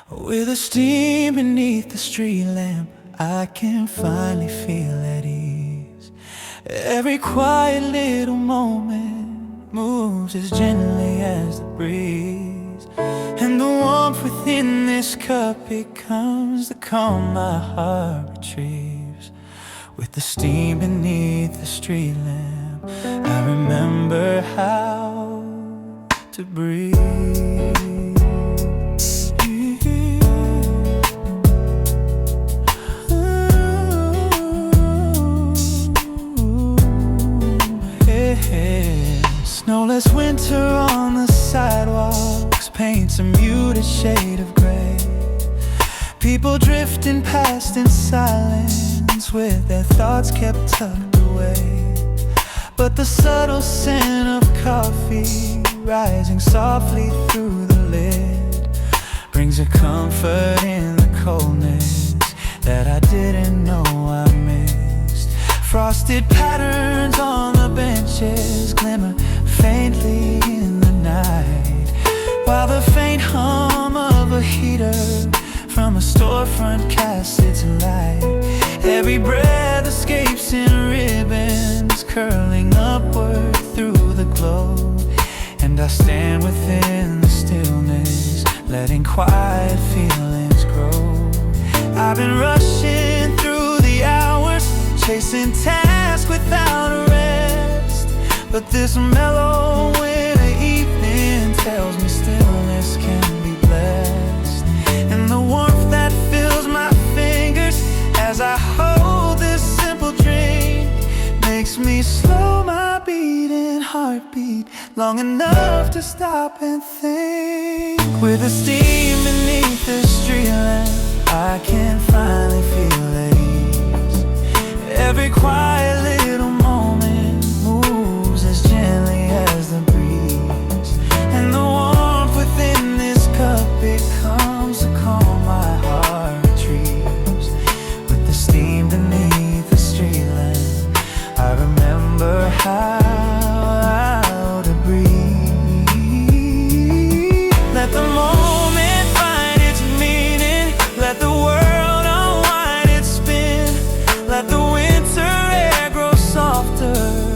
With a steam beneath the street lamp, I can finally feel at ease. Every quiet little moment moves as gently as the breeze, and the warmth within this cup becomes the calm my heart retrieves. With the steam beneath the street lamp, I remember how to breathe. Snowless winter on the sidewalks paints a muted shade of gray. People drifting past in silence with their thoughts kept tucked away. But the subtle scent of coffee rising softly through the lid brings a comfort in the coldness that I didn't know I missed. Frosted patterns on the benches glimmer faintly in the night, while the faint hum of a heater from a storefront casts its light. Every breath escapes in ribbons curling upward through the glow, and I stand within the stillness, letting quiet feelings grow. I've been rushing through the hours, chasing tasks without a rest, but this mellow winter evening tells me stillness can be blessed. And the warmth that fills my fingers as I hold this simple drink makes me slow my beating heartbeat long enough to stop and think. With the steam beneath the street lamp, I can finally feel at ease. Every quiet little moment moves as gently as the breeze, and the warmth within this cup becomes the calm my heart retrieves. With the steam beneath the street lamp, I remember how to breathe. Let the moment find its meaning, let the world unwind its spin, let the winter air grow softer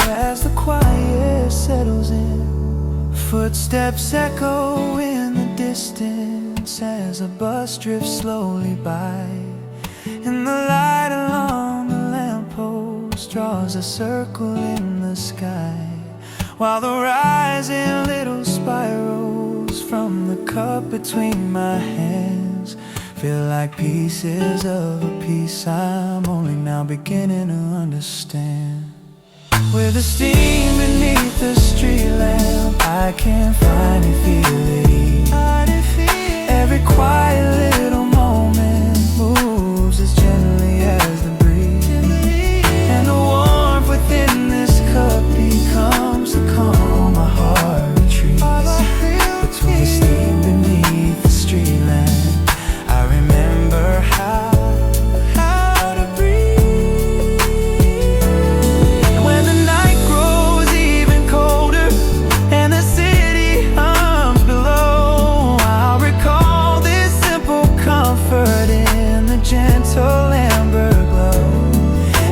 as the quiet settles in. Footsteps echo in the distance as a bus drifts slowly by, and the light along the lamppost draws a circle in the sky, while the rising little spirals from the cup between my hands feel like pieces of a piece I'm only now beginning to understand. With the steam beneath the street lamp, I can finally feel at ease. Every quiet little moment moves as gently as the breeze, and the warmth within this cup becomes the calm my heart retreats. Between the steam beneath the street lamp, I remember how to breathe. When the night grows even colder and the city hums below, I'll recall this simple comfort in the gentle amber glow,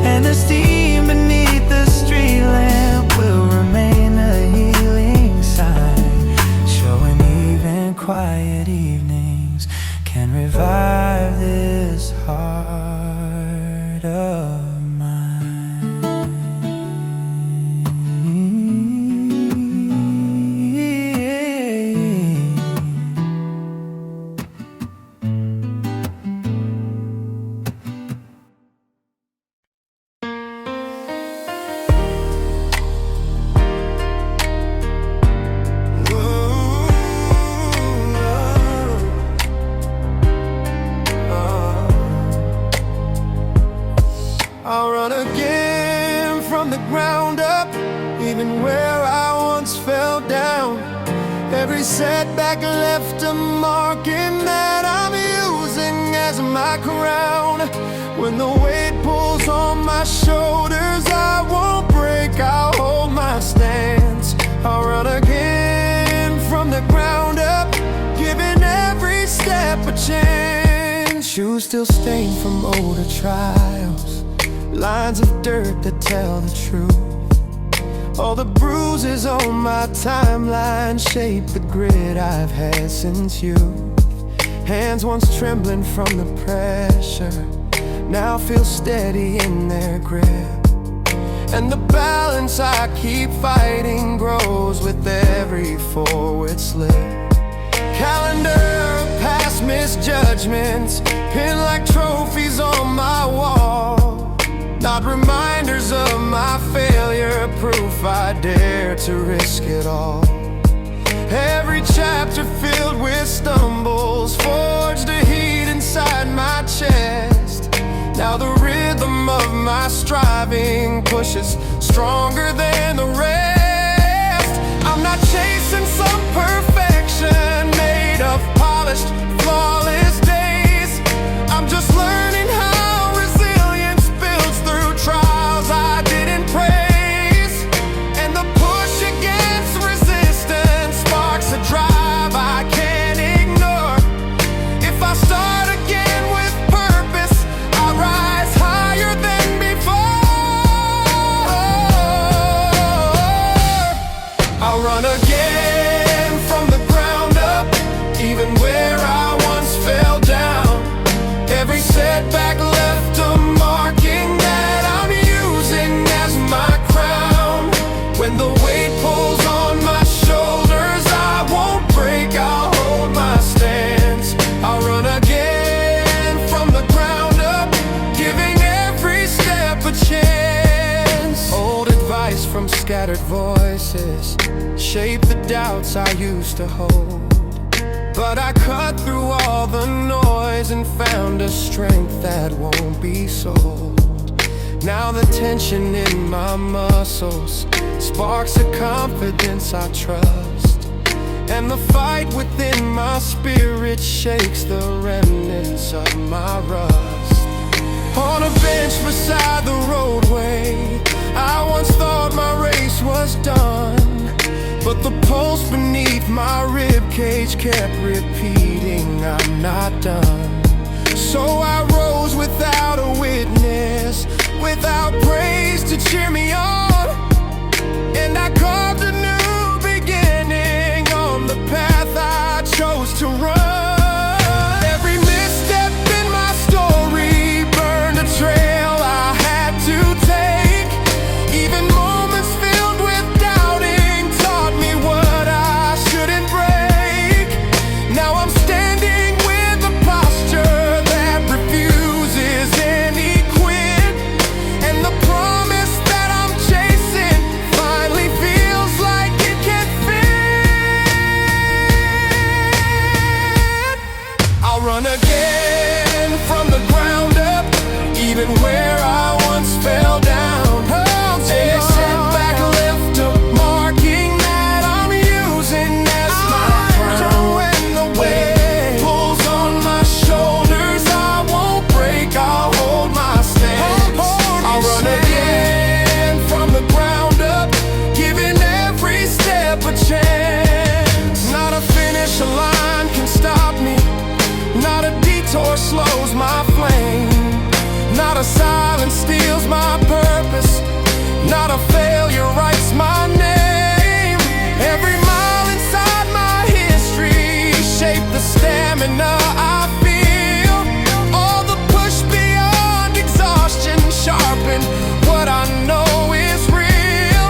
and the steam beneath the street lamp will remain a healing sign, showing even quiet evenings can revive this heart of I'll run again from the ground up, even where I once fell down. Every setback left a marking that I'm using as my crown. When the weight pulls on my shoulders, I won't break, I'll hold my stance. I'll run again from the ground up, giving every step a chance. shoes still stained from older trials, lines of dirt that tell the truth. All the bruises on my timeline shape the grit I've had since youth. Hands once trembling from the pressure now feel steady in their grip. And the balance I keep fighting grows with every forward slip. Calendar of past misjudgments pinned like trophies on my wall, not reminders of my failure, proof I dare to risk it all. Every chapter filled with stumbles forged a heat inside my chest. Now the rhythm of my striving pushes stronger than the rest. I'm not chasing some perfection made of polished, flawless days. I'm just learning how resilience builds through trials I didn't praise. And the push against resistance sparks a drive I can't ignore. If I start again with purpose, I rise higher than before. I'll run again from the ground up, even where I once fell down. Every setback left a marking that I'm using as my crown. When the weight pulls on my shoulders, I won't break, I'll hold my stance. I'll run again from the ground up, giving every step a chance. Old advice from scattered voices shape the doubts I used to hold, but I cut through all the noise and found a strength that won't be sold. Now the tension in my muscles sparks a confidence I trust, and the fight within my spirit shakes the remnants of my rust. On a bench beside the roadway, I once thought my race was done, but the pulse beneath my ribcage kept repeating, I'm not done. So I rose without a witness, without praise to cheer me on, and I carved a new beginning on the path I chose to run. Every misstep in my story burned a trail I had to take. Even moments filled with doubting taught me what I shouldn't break. Now I'm standing with a posture that refuses any quit, and the promise that I'm chasing finally feels like it can fit. I'll run again from the ground up, even where I once fell down. Every setback left a marking that I'm using as my crown. When the weight pulls on my shoulders, I won't break, I'll hold my stance. I'll run again from the ground up, giving every step a chance. Not a finish line can stop me, not a detour slows my flame, not a silence steals my purpose, not a failure writes my name. Every mile inside my history shaped the stamina I feel. All the push beyond exhaustion sharpened what I know is real,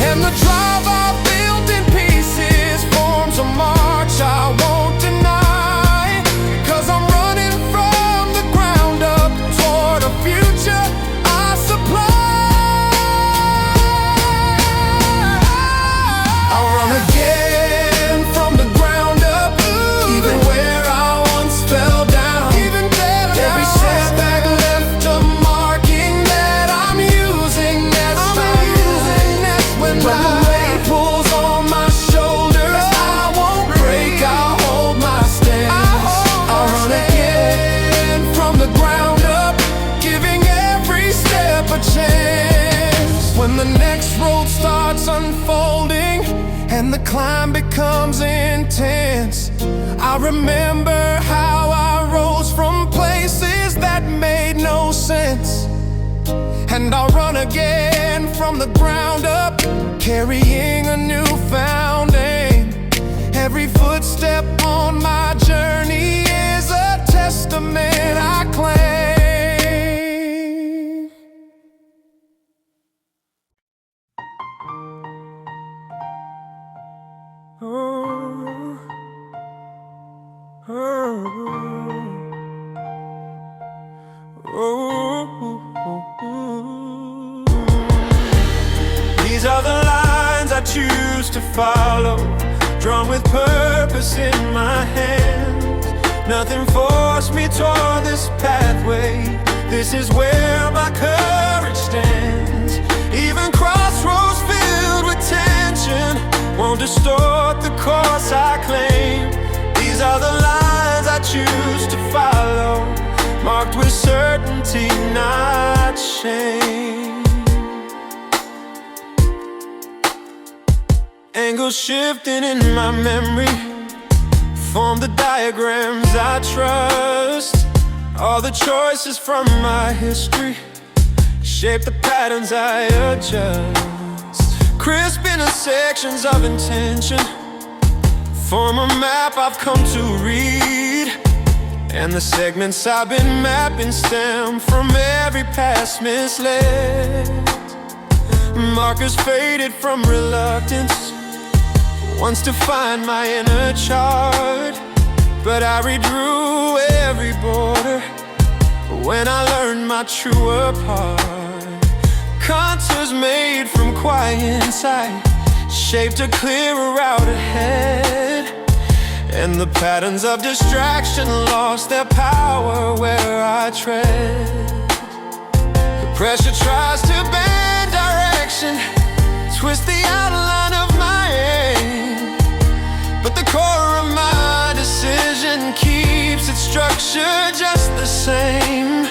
and the drive I built in pieces forms a march I won't deny. 'Cause I'm running from the ground up toward a future I supply. I'll run again from the ground up, even where I once fell down. Every setback left a marking that I'm using as my crown. When the weight pulls on my shoulders, I won't break, I'll hold my stance. I'll run again from the ground up, giving every step a chance. When the next road starts unfolding and the climb becomes intense, I remember how I rose from place carrying a newfound aim. Every footstep on my journey is a testament I claim. Oh, oh, oh. These are the lines I choose to follow, drawn with purpose in my hands. Nothing forced me toward this pathway. This is where my courage stands. Even crossroads filled with tension won't distort the course I claim. These are the lines I choose to follow, marked with certainty, not shame. Angles shifting in my memory form the diagrams I trust. All the choices from my history shape the patterns I adjust. Crisp intersections of intention form a map I've come to read. And the segments I've been mapping stem from every past misled. Markers faded from reluctance, once to find my inner chart. But I redrew every border when I learned my truer part. Contours made from quiet insight shaped a clearer route ahead. And the patterns of distraction lost their power where I tread. The pressure tries to bend direction, twist the outline of my aim, but the core of my decision keeps its structure just the same.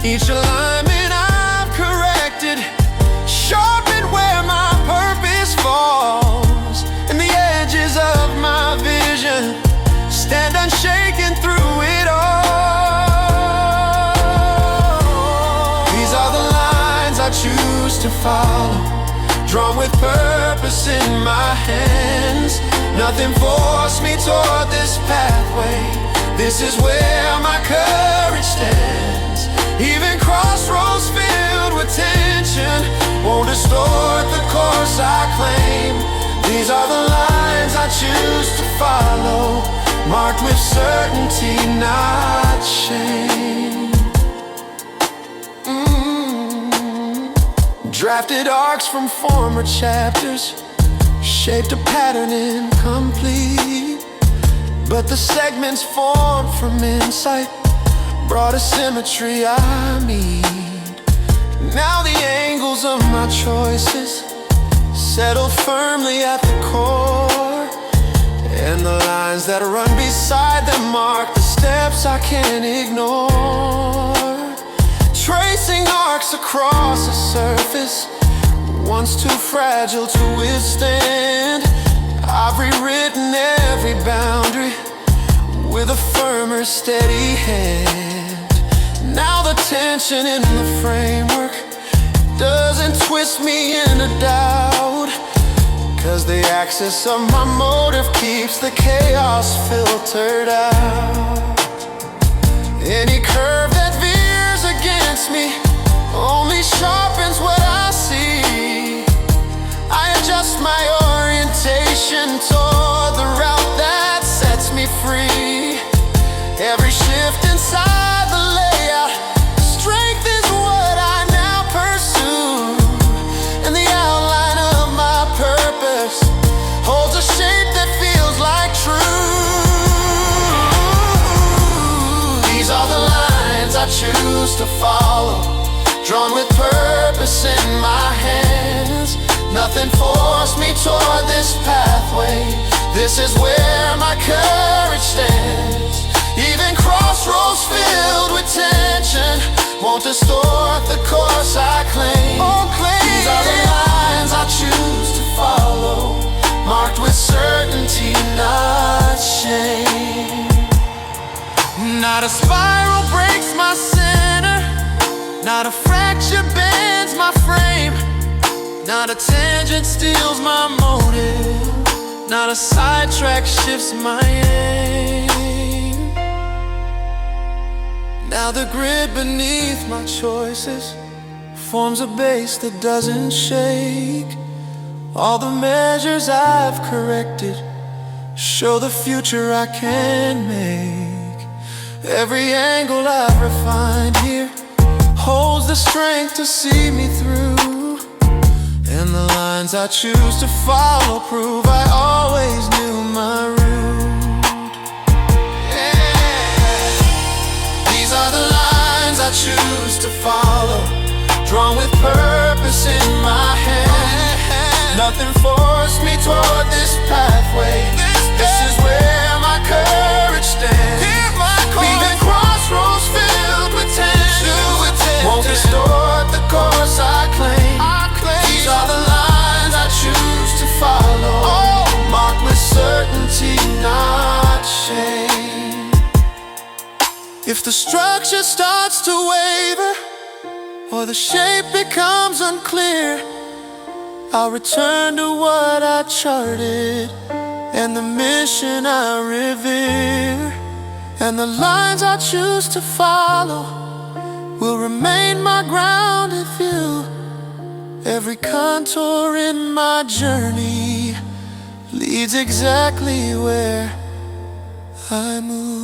Each alignment I've corrected sharpened where my purpose falls, and the edges of my vision stand unshaken through it all. These are the lines I choose to follow, drawn with purpose in my hands. Nothing forced me toward this pathway. This is where my courage stands. Even crossroads filled with tension won't distort the course I claim. These are the lines I choose to follow, marked with certainty, not shame. Drafted arcs from former chapters shaped a pattern incomplete, but the segments formed from insight brought a symmetry I need. Now the angles of my choices settled firmly at the core, and the lines that run beside them mark the steps I can't ignore. Tracing arcs across a surface once too fragile to withstand, I've rewritten every boundary with a firmer, steady hand. Now the tension in the framework doesn't twist me into doubt, 'cause the axis of my motive keeps the chaos filtered out. Any curve that veers against me only sharpens what I see. I adjust my orientation toward the route that sets me free. Every shift inside the layout strengthens what I now pursue, and the outline of my purpose holds a shape that feels like truth. These are the lines I choose to follow, drawn with purpose in my hands. Nothing forced me toward this pathway. This is where my courage stands. Even crossroads filled with tension won't distort the course I claim. These are the lines I choose to follow, marked with certainty, not shame. Not a spiral breaks my center, not a fracture bends my frame. Not a tangent steals my motive, not a sidetrack shifts my aim. Now the grid beneath my choices forms a base that doesn't shake. All the measures I've corrected show the future I can make. Every angle I've refined here holds the strength to see me through. And the lines I choose to follow prove I always knew my route. Yeah. These are the lines I choose to follow, drawn with purpose in my hand. Nothing forced me toward this pathway. This is where my courage stands. Leaving crossroads filled with tension won't distort the course I claim. These are the lines I choose to follow, marked with certainty, not shame. If the structure starts to waver or the shape becomes unclear, I'll return to what I charted and the mission I revere. And the lines I choose to follow will remain my grounded view. Every contour in my journey leads exactly where I move.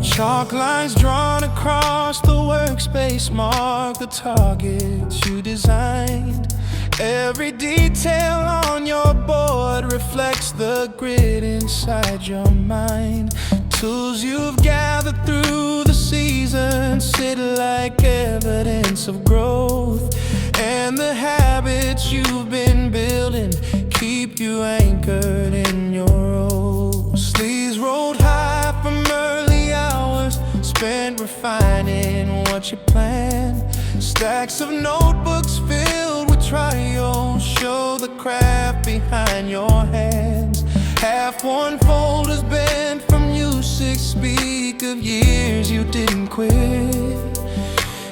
Chalk lines drawn across the workspace mark the targets you designed. Every detail on your board reflects the grid inside your mind. Tools you've gathered through the seasons sit like evidence of growth. And the habits you've been building keep you anchored in your roles. Sleeves rolled high from early hours spent refining what you plan. Stacks of notebooks filled with trials show the craft behind your hands. Half-worn folders bent from usage speak of years you didn't quit.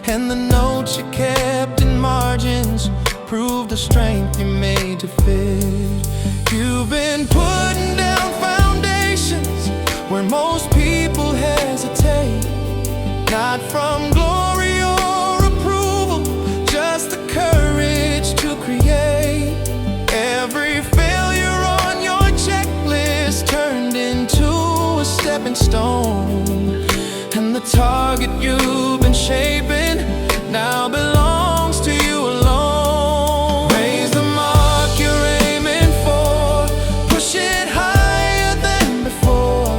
And the notes you kept in margins prove the strength you made to fit. You've been putting down foundations where most people hesitate. Not from glory or approval, just the courage to create. Every failure on your checklist turned into a stepping stone. And the target you've been shaping now belongs to you alone. Raise the mark you're aiming for, push it higher than before.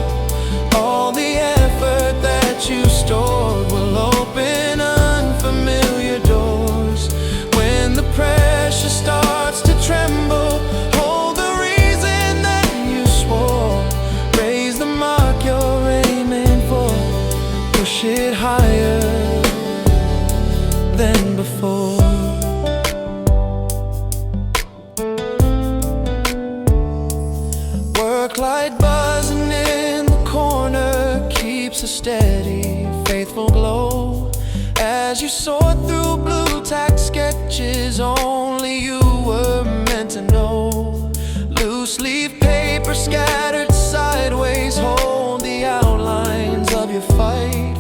All the effort that you stored will open unfamiliar doors. When the pressure starts to tremble, hold the reason that you swore. Raise the mark you're aiming for, push it higher than before. Work light buzzing in the corner keeps a steady, faithful glow. As you sort through blue tack sketches only you were meant to know. Loose leaf paper scattered sideways hold the outlines of your fight,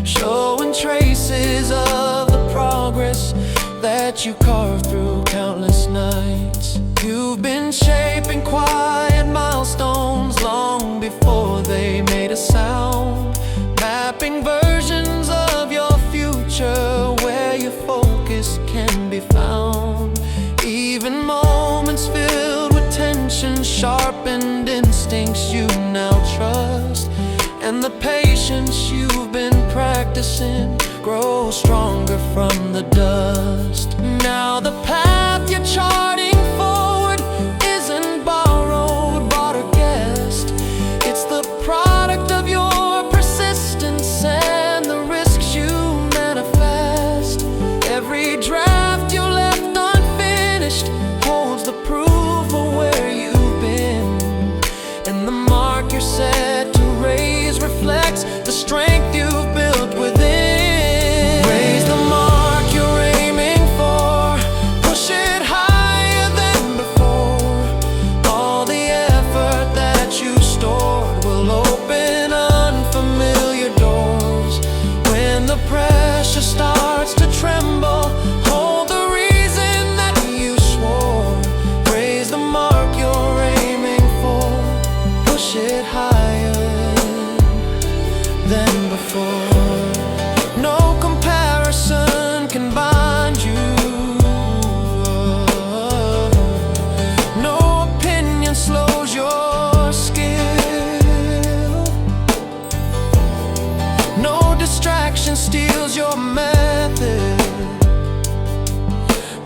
showing traces of the progress that you carved through countless nights. You've been shaping quiet milestones long before they made a sound, mapping versions of your future where your focus can be found. Even moments filled with tension sharpened instincts you now trust. And the patience you've been practicing grows stronger from the dust. Now the path you're charting forward isn't borrowed, bought or guessed. It's the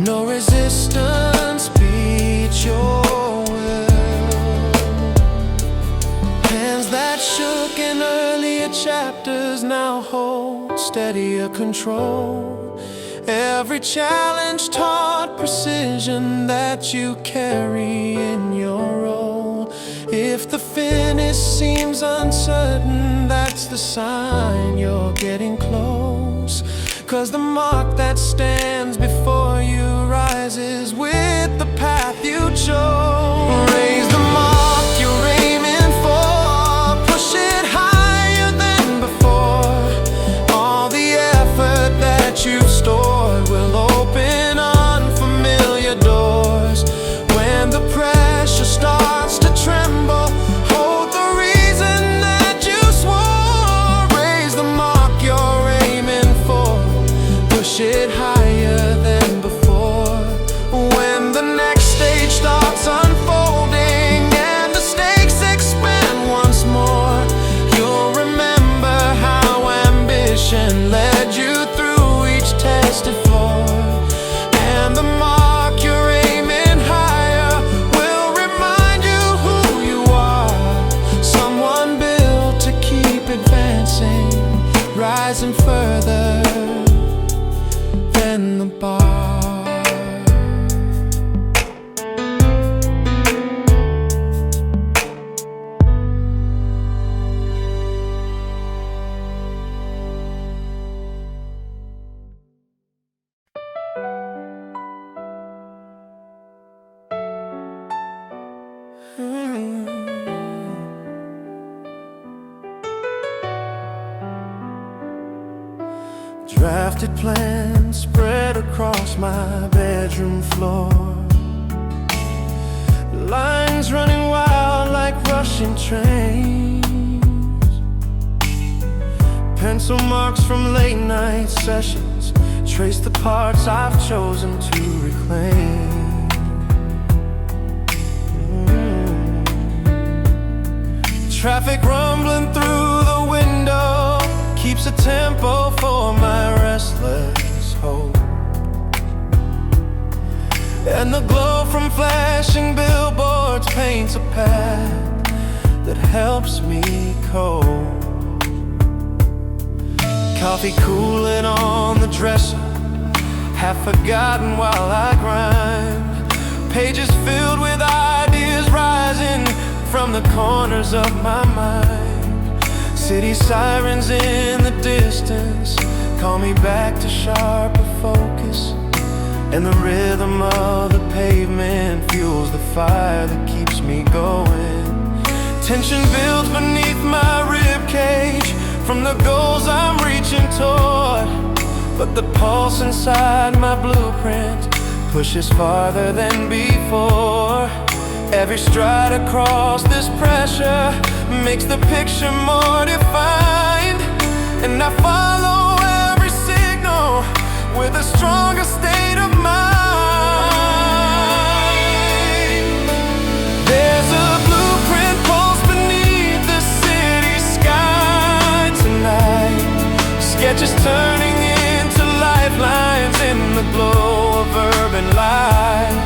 No resistance beats your will. Hands that shook in earlier chapters now hold steadier control. Every challenge taught precision that you carry in your role. If the finish seems uncertain, that's the sign you're getting close. 'Cause the mark that stands before you rises with the path you chose. Raise the mark you're aiming for, push it higher than before. All the effort that you've stored will open unfamiliar doors. When the pressure starts to tremble, hold the reason that you swore. Raise the mark you're aiming for, push it higher than before. When the next stage starts unfolding and the stakes expand once more, you'll remember how ambition led you through each tested floor. And the mark you're aiming higher will remind you who you are. Someone built to keep advancing, rising further than the bar. Drafted plans spread across my bedroom floor. Lines running wild like rushing trains. Pencil marks from late night sessions trace the parts I've chosen to reclaim. Traffic rumbling through the window keeps a tempo for my restless hope. And the glow from flashing billboards paints a path that helps me cope. Coffee cooling on the dresser, half forgotten while I grind. Pages filled with ideas rising from the corners of my mind. City sirens in the distance call me back to sharper focus. And the rhythm of the pavement fuels the fire that keeps me going. Tension builds beneath my ribcage from the goals I'm reaching toward. But the pulse inside my blueprint pushes farther than before. Every stride across this pressure makes the picture more defined. And I follow every signal with a stronger state of mind. There's a blueprint pulse beneath the city sky tonight. Sketches turning into lifelines in the glow of urban light.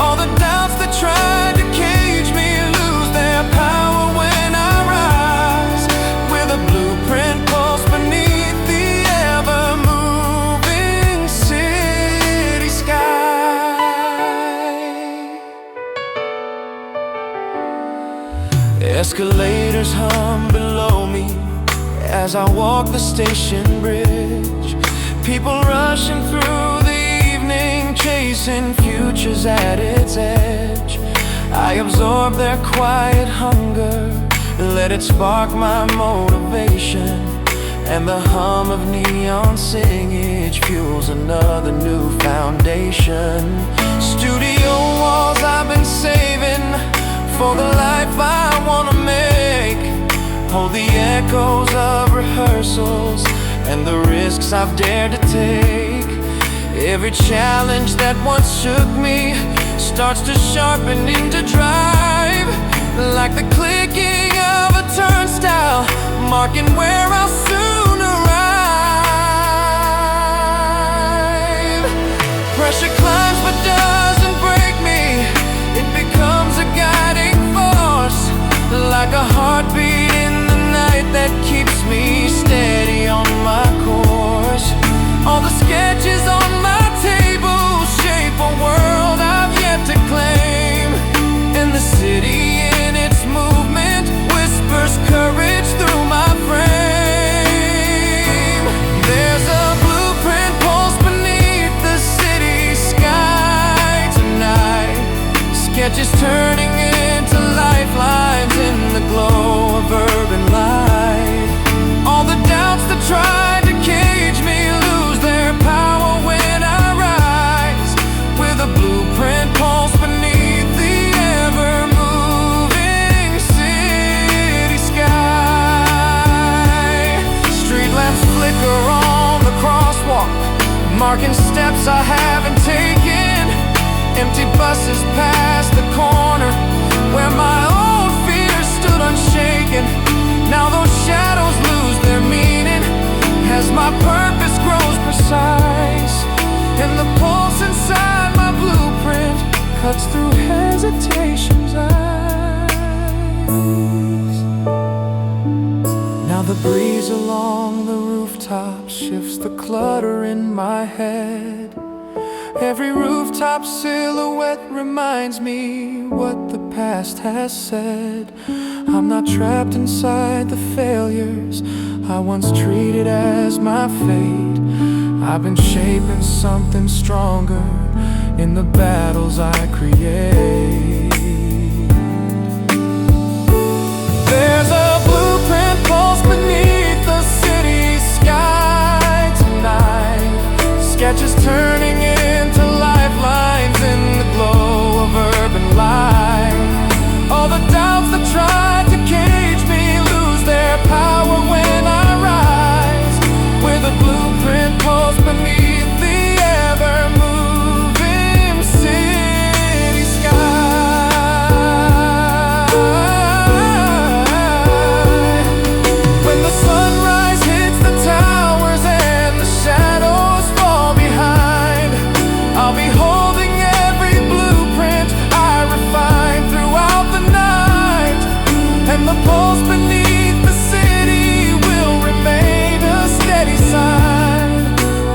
All the doubts that tried to cage me lose their power when I rise. With a blueprint pulse beneath the ever-moving city sky. Escalators hum below me as I walk the station bridge. People rushing through the evening, chasing futures at its edge. I absorb their quiet hunger, let it spark my motivation. And the hum of neon singage fuels another new foundation. Studio walls I've been saving for the life I wanna make. Hold the echoes of rehearsals and the risks I've dared to take. Every challenge that once shook me starts to sharpen into drive. Like the clicking of a turnstile, marking where I'll soon arrive. Pressure climbs sketches turning into lifelines in the glow of urban life. All the doubts that tried to cage me lose their power when I rise, with a blueprint pulse beneath the ever-moving city sky. Street lamps flicker on the crosswalk, marking steps I haven't taken. Empty buses pass the corner where my old fears stood unshaken. Now those shadows lose their meaning as my purpose grows precise, and the pulse inside my blueprint cuts through hesitation's eyes. Now the breeze along the rooftop shifts the clutter in my head. Every rooftop silhouette reminds me what the past has said. I'm not trapped inside the failures I once treated as my fate. I've been shaping something stronger in the battles I create. There's a blueprint pulse beneath the city sky tonight, sketches turning into lifelines in the glow of urban life. All the doubts that tried to cage me lose their power when I rise, with a blueprint pulse beneath the ever-moving city sky. When the sunrise hits the towers and the shadows fall behind, I'll be holding every blueprint I refine throughout the night, and the pulse beneath the city will remain a steady sign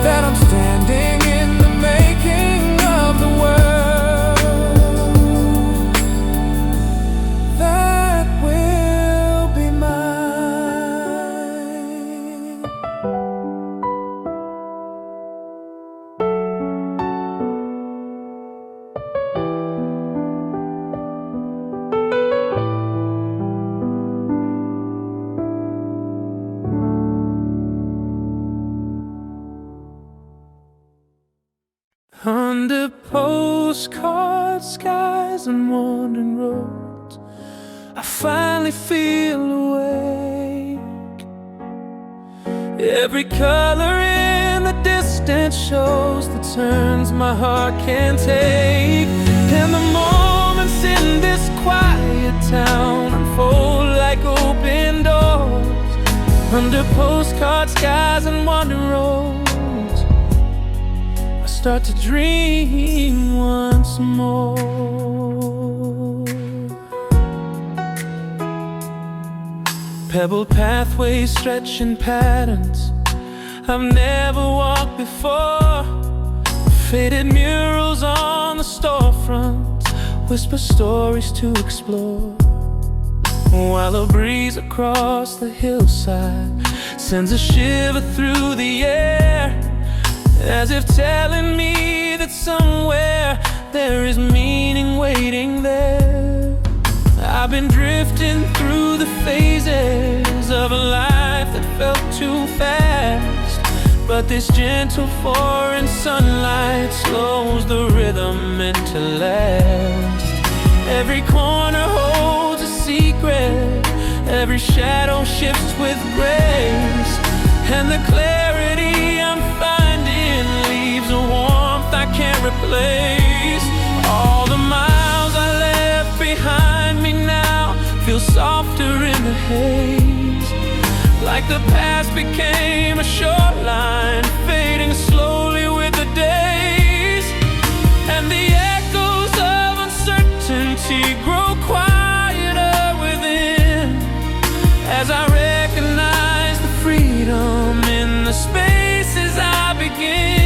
that I'm standing in the making of the world that will be mine. Under postcard skies and wandering roads, I finally feel awake. Every color in the distance shows the turns my heart can take, and the moments in this quiet town unfold like open doors. Under postcard skies and wandering roads, start to dream once more. Pebbled pathways stretching patterns I've never walked before. Faded murals on the storefronts whisper stories to explore, while a breeze across the hillside sends a shiver through the air, as if telling me that somewhere there is meaning waiting there. I've been drifting through the phases of a life that felt too fast, but this gentle foreign sunlight slows the rhythm into last. Every corner holds a secret, every shadow shifts with grace, and the clarity I'm finding leaves a warmth I can't replace. All the miles I left behind me now feel softer in the haze, like the past became a shoreline fading slowly with the days, and the echoes of uncertainty grow quieter within, as I recognize the freedom in the spaces I begin.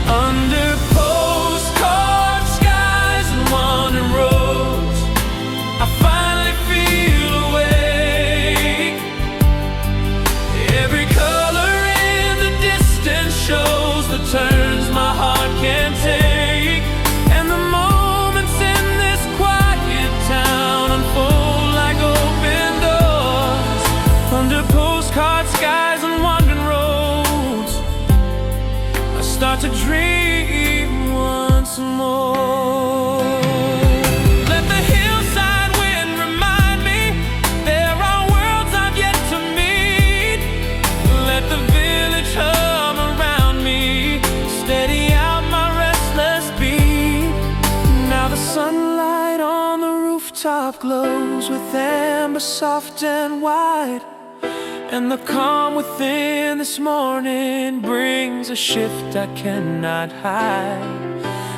Under postcard skies and wandering roads, I finally feel awake. Every color in the distance shows the turns my heart can take. start to dream once more. Let the hillside wind remind me there are worlds I've yet to meet. Let the village hum around me steady out my restless beat. Now the sunlight on the rooftop glows with amber soft and wide, and the calm within this morning brings a shift I cannot hide.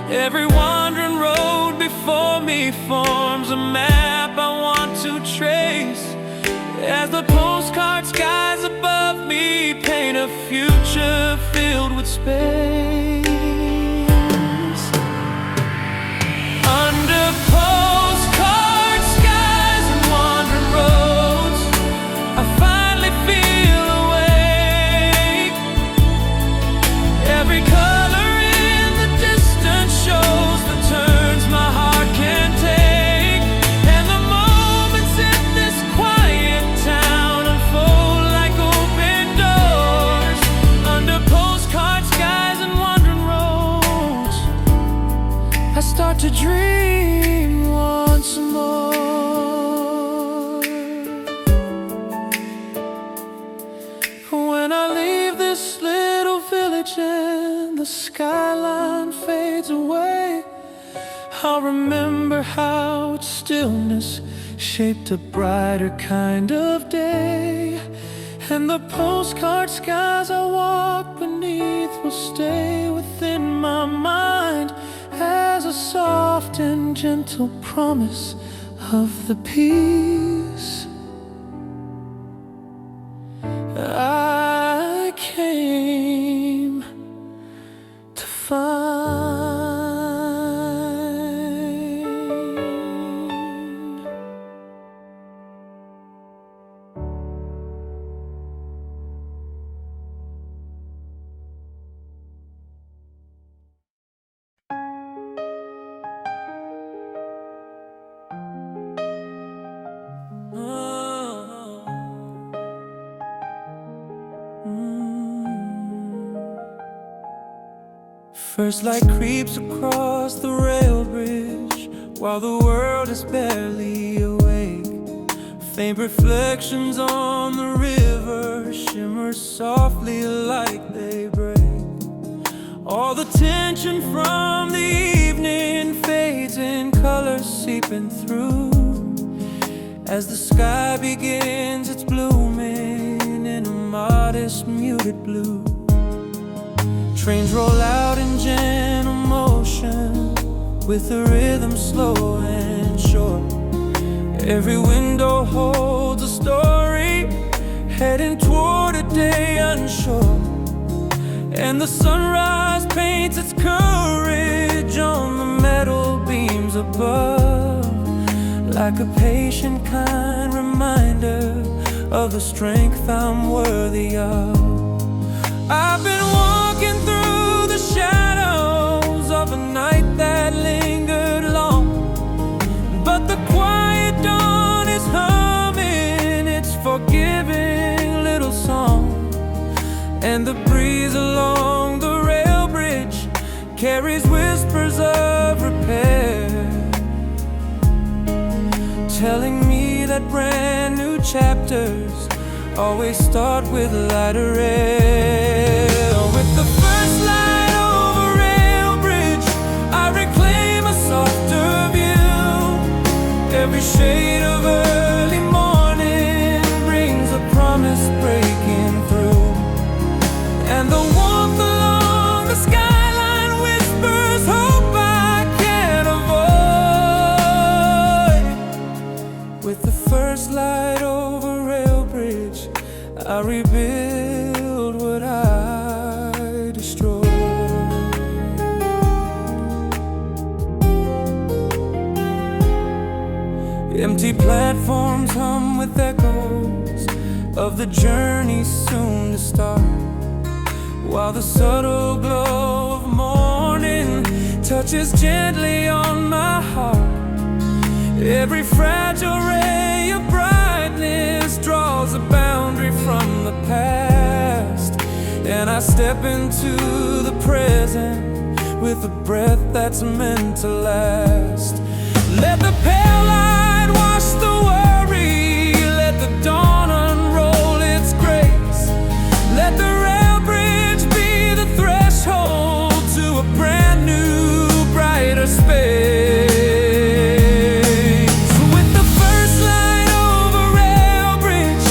Every wandering road before me forms a map I want to trace, as the postcard skies above me paint a future filled with space. Under postcard skies and wandering roads, I finally feel awake. Every color in the distance shows the turns my heart can take, and the moments in this quiet town unfold like open doors. Under postcard skies and wandering roads, I start to dream once more. When I leave this little village and the skyline fades away, I'll remember how its stillness shaped a brighter kind of day, and the postcard skies I walk beneath will stay within my mind as a soft and gentle promise of the peace I came to find. First light creeps across the Railbridge while the world is barely awake. Faint reflections on the river shimmer softly like they break. All the tension from the evening fades in colors seeping through, as the sky begins its blooming in a modest muted blue. Trains roll out in gentle motion with a rhythm slow and short. Every window holds a story heading toward a day unsure, and the sunrise paints its courage on the metal beams above, like a patient kind reminder of the strength I'm worthy of. I've been walking through the shadows of a night that lingered long, but the quiet dawn is humming its forgiving little song, and the breeze along the rail bridge carries whispers of repair, telling me that brand new chapters always start with lighter air. With the first light over Railbridge, I reclaim a softer view. Every shade of early morning brings a promise breaking through, and the warmth along the skyline whispers hope I can't avoid. With the first light over Railbridge, I rebuild what I destroyed. Empty platforms hum with echoes of the journey soon to start, while the subtle glow of morning touches gently on my heart. Every fragile ray of brightness draws a boundary from the past, and I step into the present with a breath that's meant to last. Let the pale light wash the worry, let the dawn unroll its grace. Let the Railbridge be the threshold to a brand new, brighter space. With the first light over Railbridge,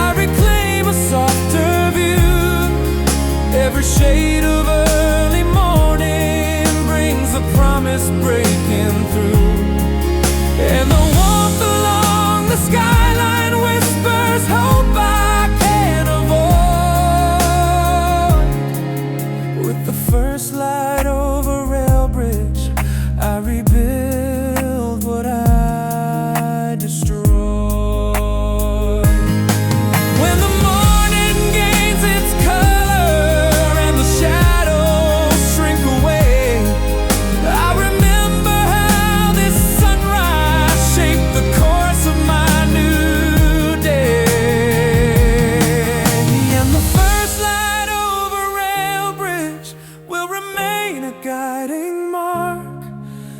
I reclaim a softer view. Every shade of early morning brings a promise breaking through. And the warmth along the skyline whispers hope I can't avoid. With the first light over Railbridge, I rebuild what I destroyed. When the morning gains its color and the shadows shrink away, I remember how this sunrise shaped the course of my new day. And the first light over Railbridge will remain a guiding mark,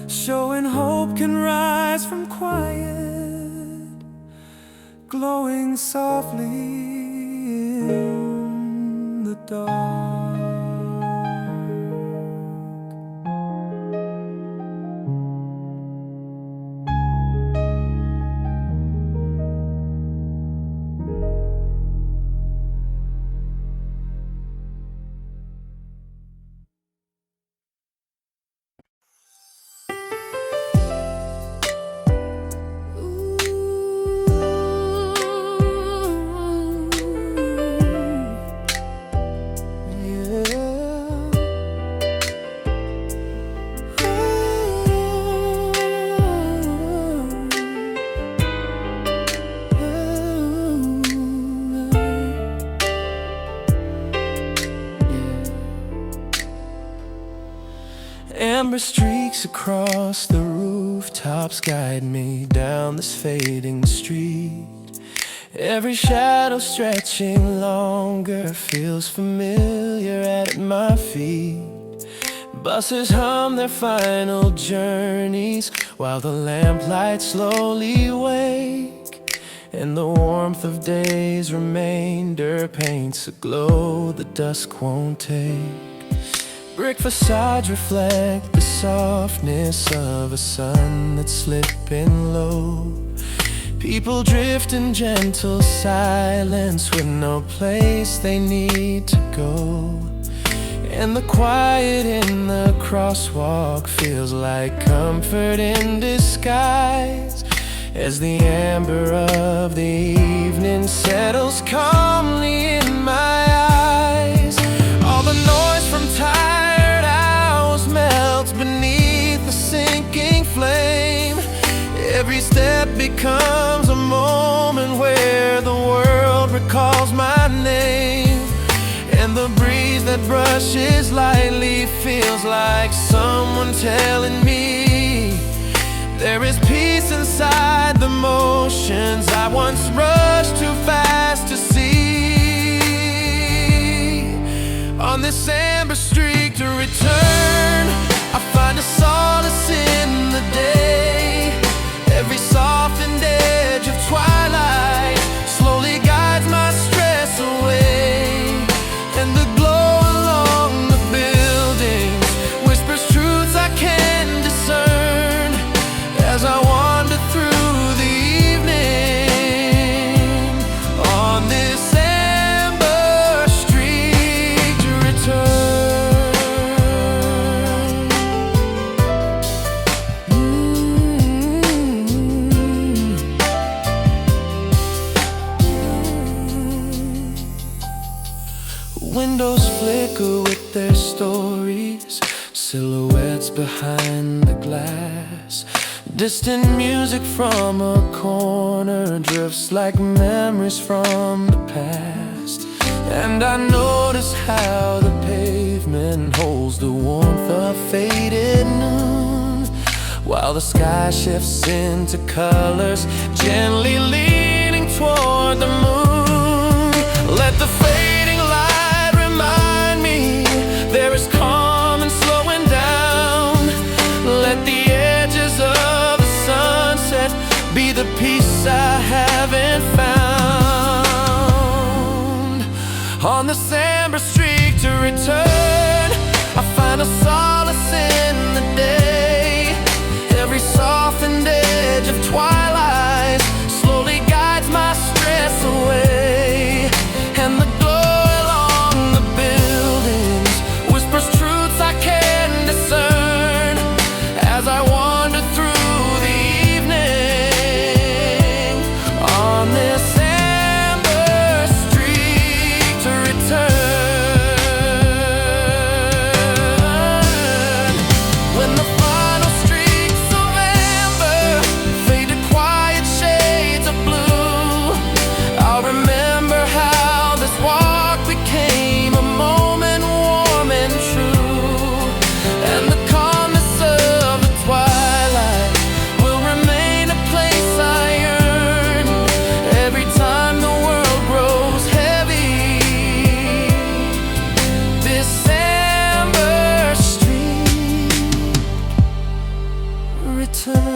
showing hope can rise from quiet, glowing softly in the dark. Amber streaks across the rooftops guide me down this fading street. Every shadow stretching longer feels familiar at my feet. Buses hum their final journeys while the lamplight slowly wake, and the warmth of day's remainder paints a glow the dusk won't take. Brick facades reflect the softness of a sun that's slipping low. People drift in gentle silence with no place they need to go. And the quiet in the crosswalk feels like comfort in disguise, as the amber of the evening settles calmly in my eyes. All the noise from tired hours melts beneath the sinking flame. Every step becomes a moment where the world recalls my name. And the breeze that brushes lightly feels like someone telling me there is peace inside the motions I once rushed too fast to see. On this amber streak to return, I find a solace in the day. Every softened edge of twilight slowly guides my stress away. And the glow along the buildings whispers truths I can discern as I wander through the evening on this amber street to return. Windows flicker with their stories, silhouettes behind the glass. Distant music from a corner drifts like memories from the past. And I notice how the pavement holds the warmth of faded noon, while the sky shifts into colors, gently leaning toward the moon. Let the fading light remind find a solace in the day. Every softened edge of twilight slowly guides my stress away. And the glow along the buildings whispers truths I can discern as I wander through the evening on this amber street to return. When the final streaks of amber fade to quiet shades of blue, I'll remember how this walk became a moment warm and true. And the calmness of the twilight will remain a place I yearn every time the world grows heavy. This amber street return.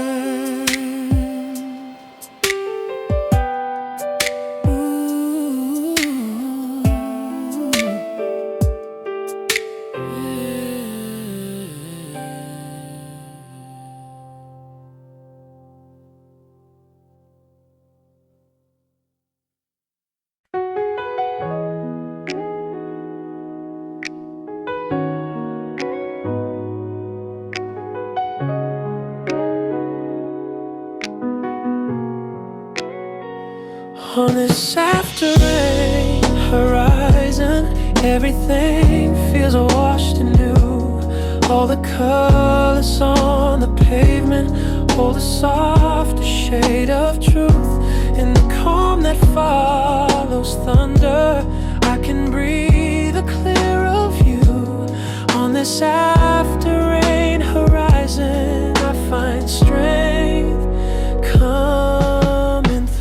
On this after rain horizon, everything feels washed anew. All the colors on the pavement hold a softer shade of truth. In the calm that follows thunder, I can breathe a clearer view. On this after rain horizon, I find strength coming through.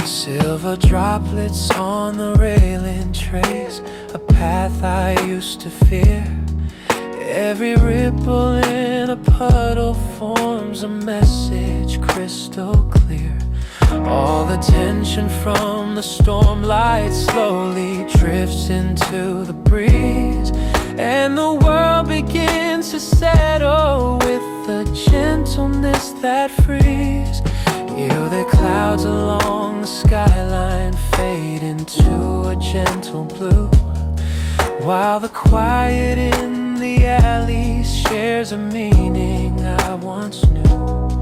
Silver droplets on the railing trace a path I used to fear. Every ripple in a puddle forms a message crystal clear. All the tension from the storm light slowly drifts into the breeze, and the world begins to settle with the gentleness that frees. You, the clouds along the skyline fade into a gentle blue, while the quiet in the alleys shares a meaning I once knew.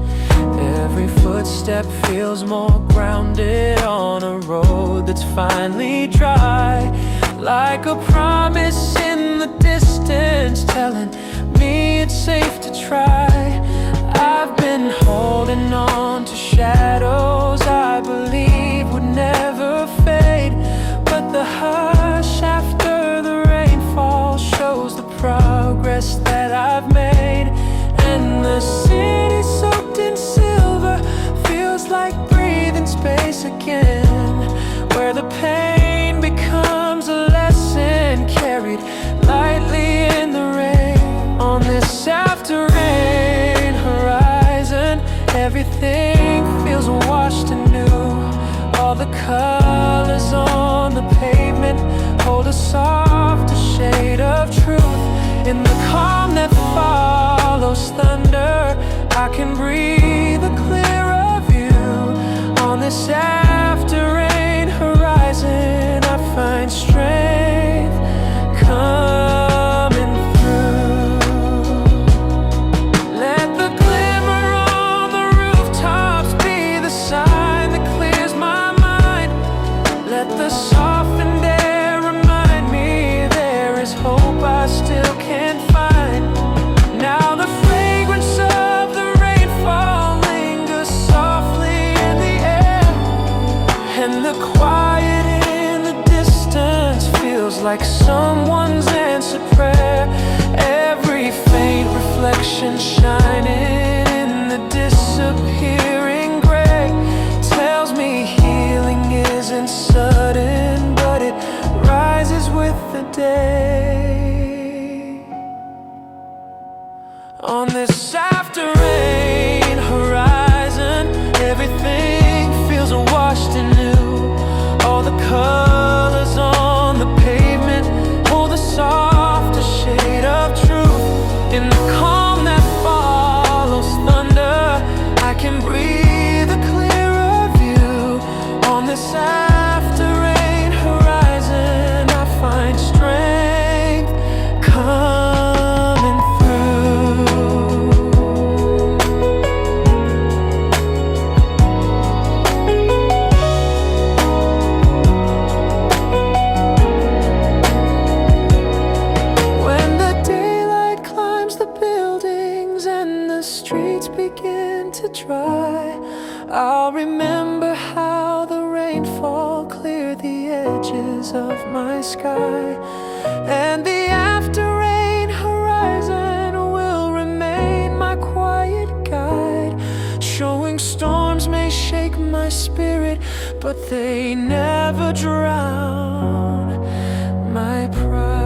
Every footstep feels more grounded on a road that's finally dry, like a promise in the distance telling me it's safe to try. I've been holding on to shadows I believe would never fade, but the hush after the rainfall shows the progress that I've made. And the city soaked in silver feels like breathing space again, where the pain becomes a lesson carried lightly in the rain. On this after rain horizon, everything feels washed anew. All the colors on the pavement hold a softer shade of truth. In the calm that follows thunder, I can breathe a clearer view. On this after rain horizon, I find strength coming through. Let the glimmer on the rooftops be the sign that clears my mind. Let the softened air remind me there is hope I still can find. Now the fragrance of the rainfall lingers softly in the air, and the quiet in the distance feels like someone's answered prayer. Every faint reflection shining in the disappearing gray tells me healing isn't sudden, but it rises with the day. On this after rain horizon, everything feels washed anew. All the colors blur the edges of my sky, and the after rain horizon will remain my quiet guide, showing storms may shake my spirit, but they never drown my pride.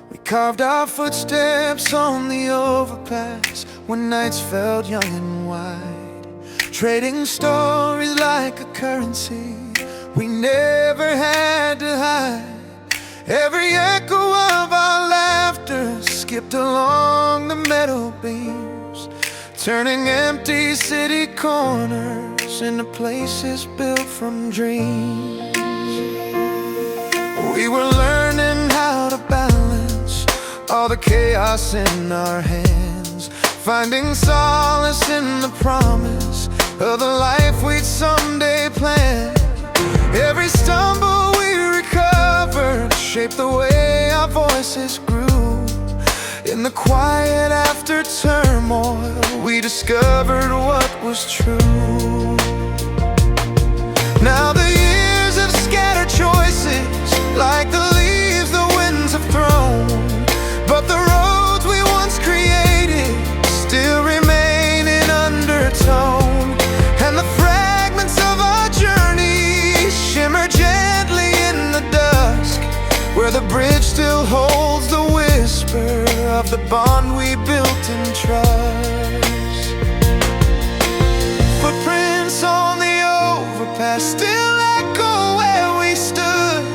We carved our footsteps on the overpass when nights felt young and wide, trading stories like a currency we never had to hide. Every echo of our laughter skipped along the metal beams, turning empty city corners into places built from dreams. We were learning how to balance all the chaos in our hands, finding solace in the promise of the life we'd someday plan. Every stumble we recovered shaped the way our voices grew. In the quiet after turmoil, we discovered what was true. Now the years have scattered choices like the leaves the winds have thrown, but the roads we once created still remain in undertone, and the fragments of our journey shimmer gently in the dusk, where the bridge still holds the whisper of the bond we built in trust. Footprints on the overpass still echo where we stood,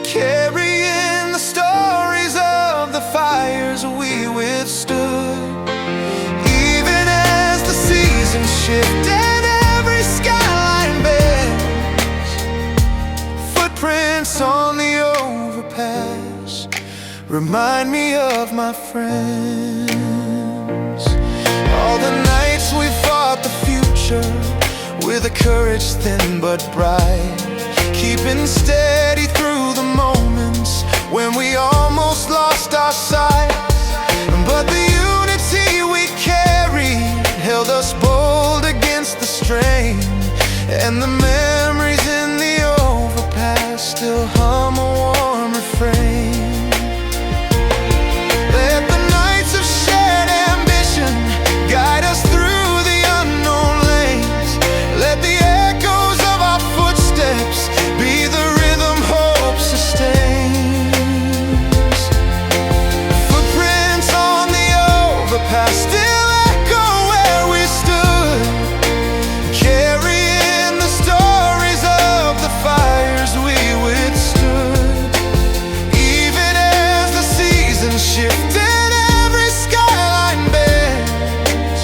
carrying the stories of the fires we withstood. Even as the seasons shift and every skyline bends, footprints on the overpass remind me of my friends. All the nights we fought the future with a courage thin but bright, keeping steady through the moments when we almost lost our sight. But the unity we carried held us bold against the strain, and the memories in the overpass still hum a warm refrain. Let the nights of shared ambition guide us through the unknown lanes. Let the echoes of our footsteps be the rhythm hope sustains. Footprints on the overpass still echo where we stood, carrying the stories of the fires we withstood. Even as the seasons shift and every skyline bends,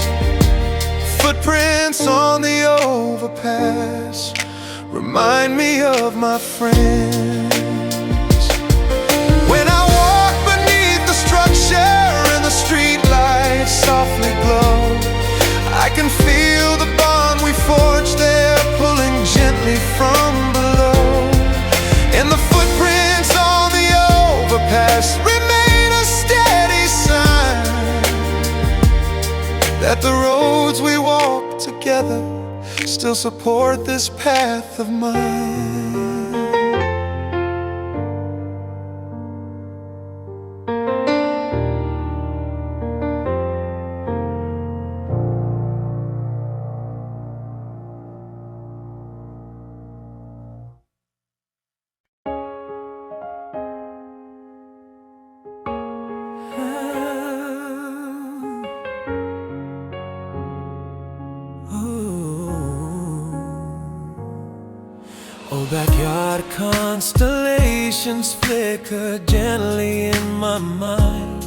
footprints on the overpass remind me of my friends. When I walk beneath the structure and the streetlights softly glow, I can feel the bond we forged there pulling gently from below. And the footprints on the overpass remain a steady sign that the roads we walk together still support this path of mine. Oh, backyard constellations flicker gently in my mind,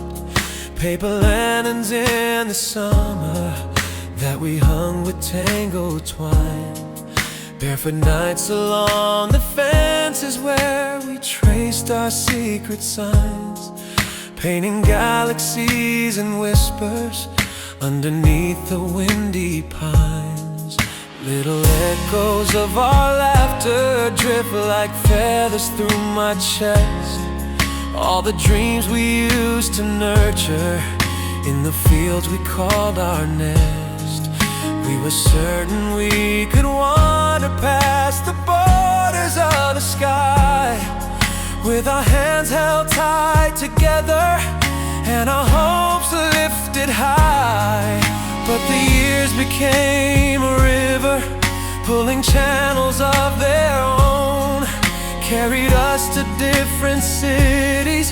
paper lanterns in the summer that we hung with tangled twine, barefoot nights along the fences where we traced our secret signs, painting galaxies and whispers underneath the windy pines. Little echoes of our laughter drift like feathers through my chest. All the dreams we used to nurture in the fields we called our nest. We were certain we could wander past the borders of the sky, with our hands held tight together and our hopes lifted high. But the years became a river, pulling channels of their own, carried us to different cities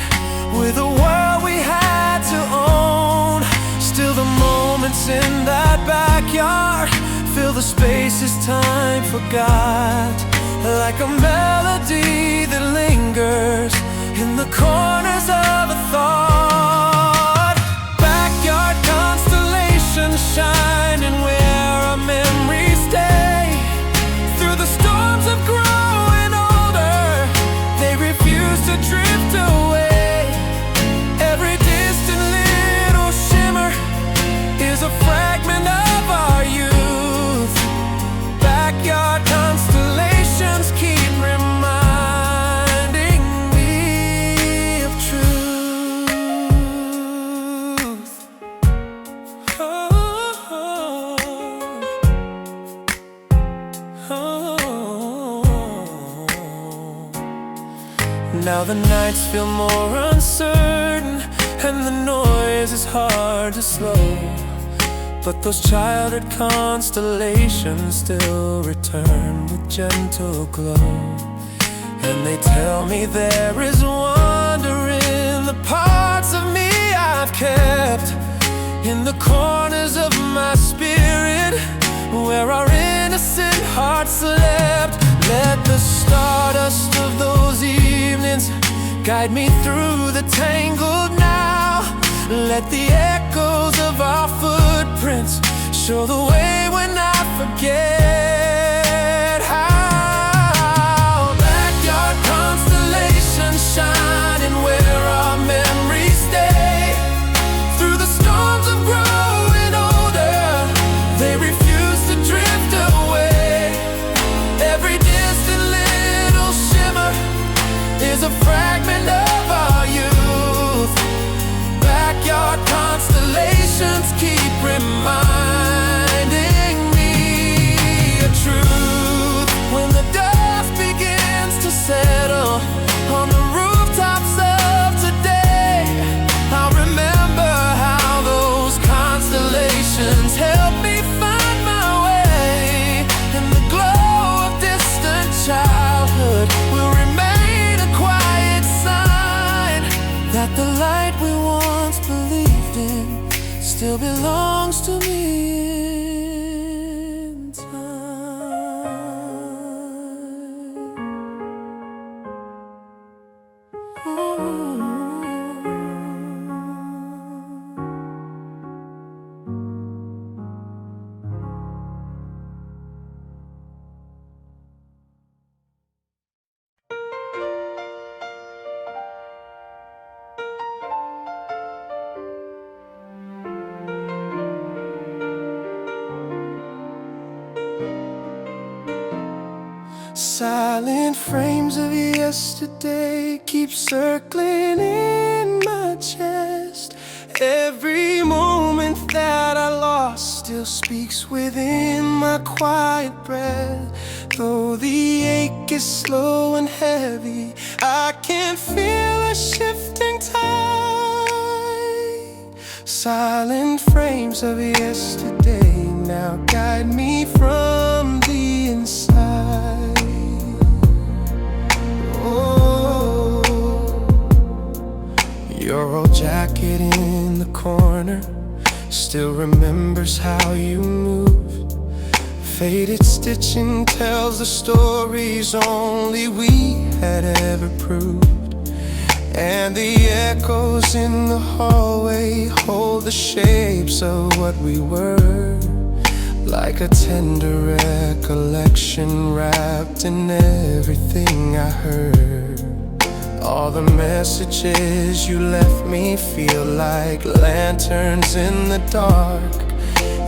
with a world we had to own. Still the moments in that backyard fill the spaces time forgot, like a melody that lingers in the corners of a thought. Backyard constellations shining where our memories stay. Through the storms of growing older, they refuse to drift away. Every distant little shimmer is a fragment of our youth. Backyard constellations keep reminding me of truth. Oh, oh, oh. Now the nights feel more uncertain and the noise is hard to slow, but those childhood constellations still return with gentle glow. And they tell me there is wonder in the parts of me I've kept, in the corners of my spirit where our innocent hearts slept. Let the stardust of those evenings guide me through the tangled now. Let the echoes of our footprints show the way when I forget how. Backyard constellations shining where our memories stay. Through the storms of growing older, they refuse to drift away. Every distant little shimmer is a fragment of our youth. Backyard constellations keep reminding me of truth. When the dust begins to settle on the rooftops of today, I'll remember how those constellations helped me find my way. And the glow of distant childhood will remain a quiet sign that the light we once believed in still belongs to me in time. Ooh. Silent frames of yesterday keep circling in my chest. Every moment that I lost still speaks within my quiet breath. Though the ache is slow and heavy, I can feel a shifting tide. Silent frames of yesterday now guide me from the inside. Oh, your old jacket in the corner still remembers how you moved. Faded stitching tells the stories only we had ever proved. And the echoes in the hallway hold the shapes of what we were, like a tender recollection wrapped in everything I heard. All the messages you left me feel like lanterns in the dark.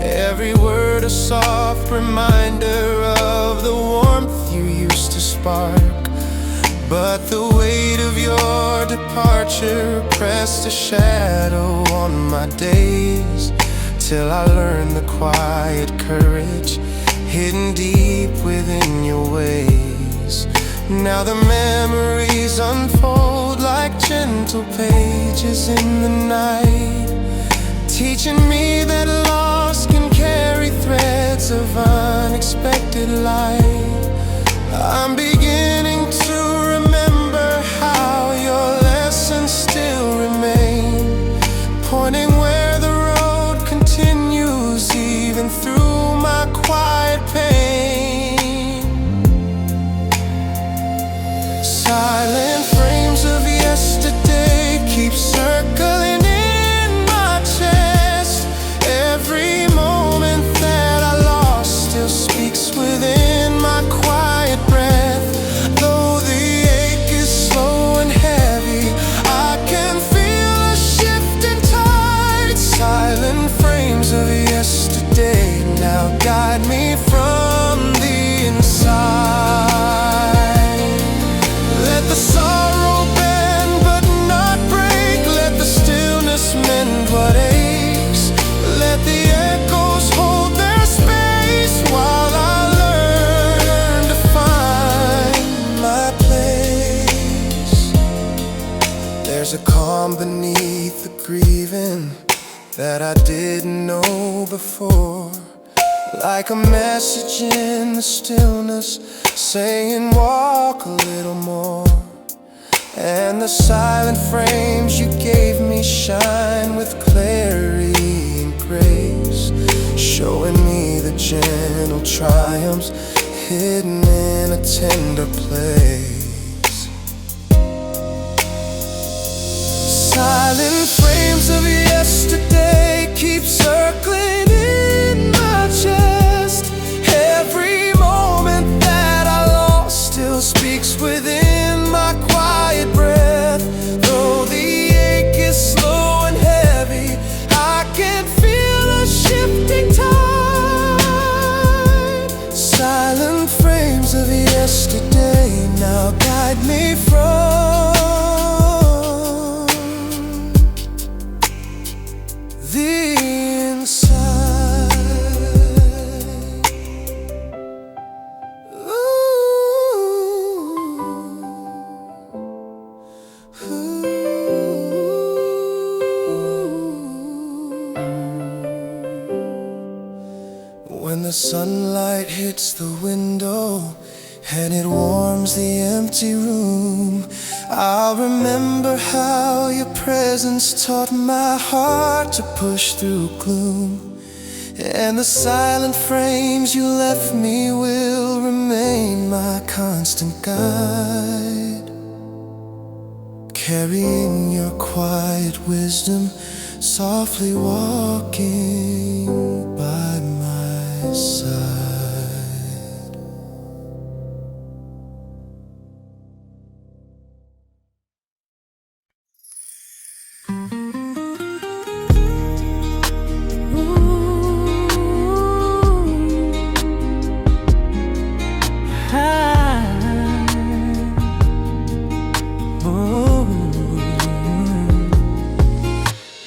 Every word a soft reminder of the warmth you used to spark. But the weight of your departure pressed a shadow on my days, till I learned the quiet courage hidden deep within your ways. Now the memories unfold like gentle pages in the night, teaching me that loss can carry threads of unexpected light. I'm beginning to remember how your lessons still remain, pointing where the road continues even through my quiet pain. Silent frames of yesterday keep circling in my chest. Every moment that I lost still speaks within my quiet breath. Though the ache is slow and heavy, I can feel a shifting tide. Silent frames of yesterday now guide me from the inside. Let the sorrow bend but not break. Let the stillness mend what aches. Let the echoes hold their space while I learn to find my place. There's a calm beneath the grieving that I didn't know before, like a message in the stillness saying walk a little more. And the silent frames you gave me shine with clarity and grace, showing me the gentle triumphs hidden in a tender place. Silent frames of yesterday keep circling in my chest. Every moment that I lost still speaks within my quiet breath. Though the ache is slow and heavy, I can feel a shifting tide. Silent frames of yesterday now guide me from the inside. When the sunlight hits the window and it warms the empty room, I'll remember how your presence taught my heart to push through gloom. And the silent frames you left me will remain my constant guide, carrying your quiet wisdom, softly walking by my side.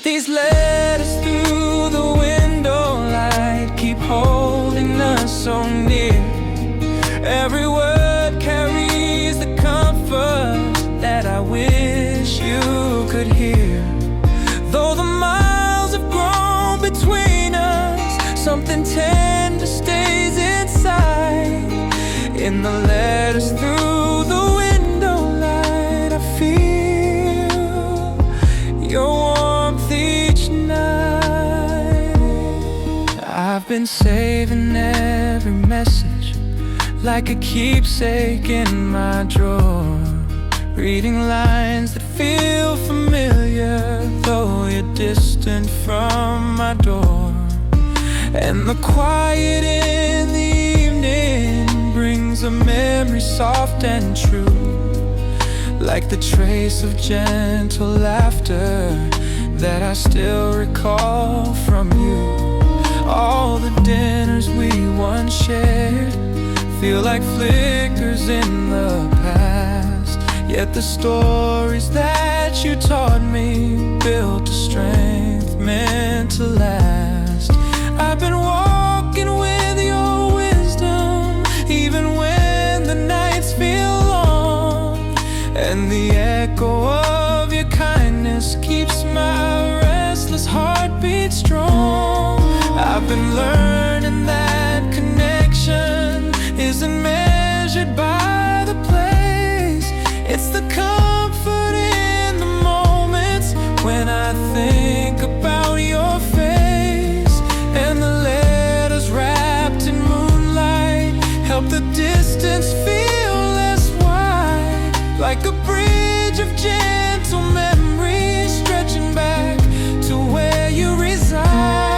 These letters through the windowlight keep holding us so near. Every word carries the comfort that I wish you could hear. Though the miles have grown between us, something tender stays inside. In the letters through the windowlight, I feel your warmth each night. I've been saving every message like a keepsake in my drawer, reading lines that feel familiar though you're distant from my door. And the quiet in the evening brings a memory soft and true, like the trace of gentle laughter that I still recall from you. All the dinners we once shared feel like flickers in the past, yet the stories that you taught me built a strength meant to last. I've been walking with your wisdom, even when the nights feel long, and the echo of your kindness keeps my restless heartbeat strong. I've been learning that connection isn't measured by the place. It's the comfort in the moments when I think about your face, and the letters wrapped in moonlight help the distance feel less wide, like a bridge of gentle memories stretching back to where you reside.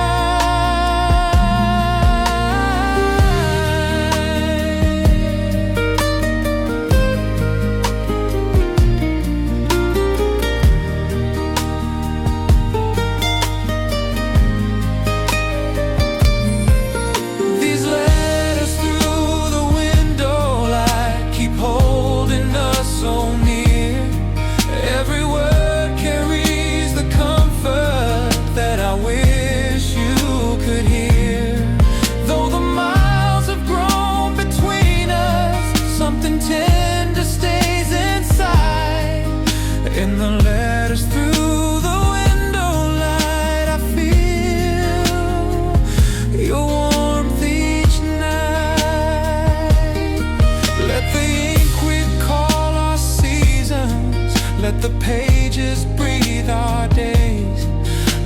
Let the pages breathe our days.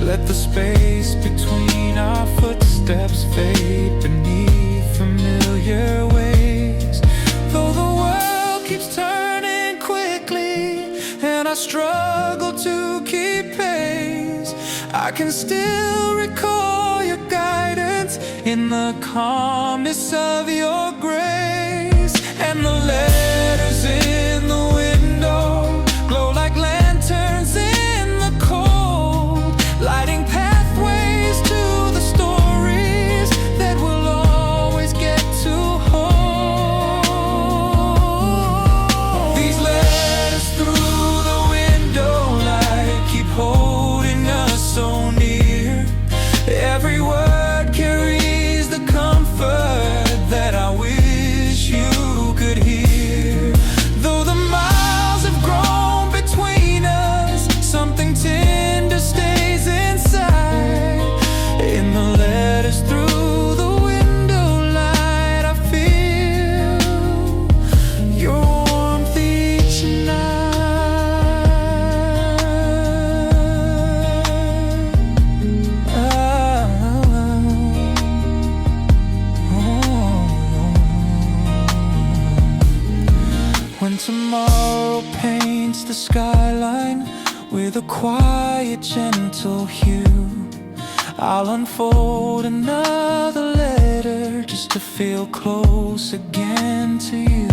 Let the space between our footsteps fade beneath familiar ways. Though the world keeps turning quickly and I struggle to keep pace, I can still recall your guidance in the calmness of your grace. And the letters in the window glow like lanterns in the cold, lighting pathways to the stories that we'll always get to hold. These letters through the window light keep holding us so near. Every word carries the comfort that I wish you could hear. Though the miles have grown between us, something tender stays inside. In the letters through the window light, I feel your warmth each When tomorrow paints the skyline with a quiet, gentle hue, I'll unfold another letter just to feel close again to you.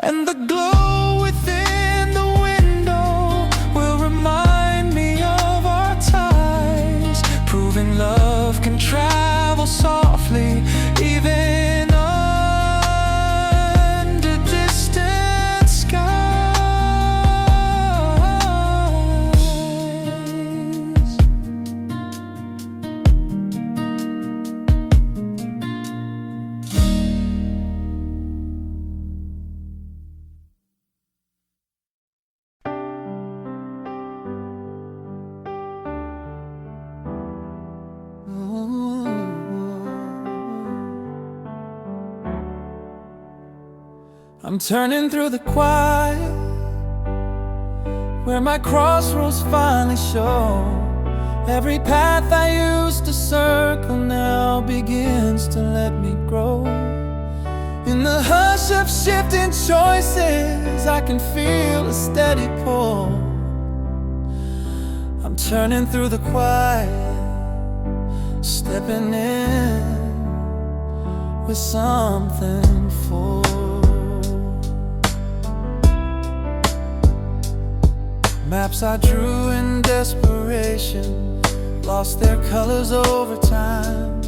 And the glow within the window will remind me of our ties, proving love can travel softly even under distant skies. I'm turning through the quiet, where my crossroads finally show. Every path I used to circle now begins to let me grow. In the hush of shifting choices, I can feel a steady pull. I'm turning through the quiet, stepping in with something full. Maps I drew in desperation lost their colors over time.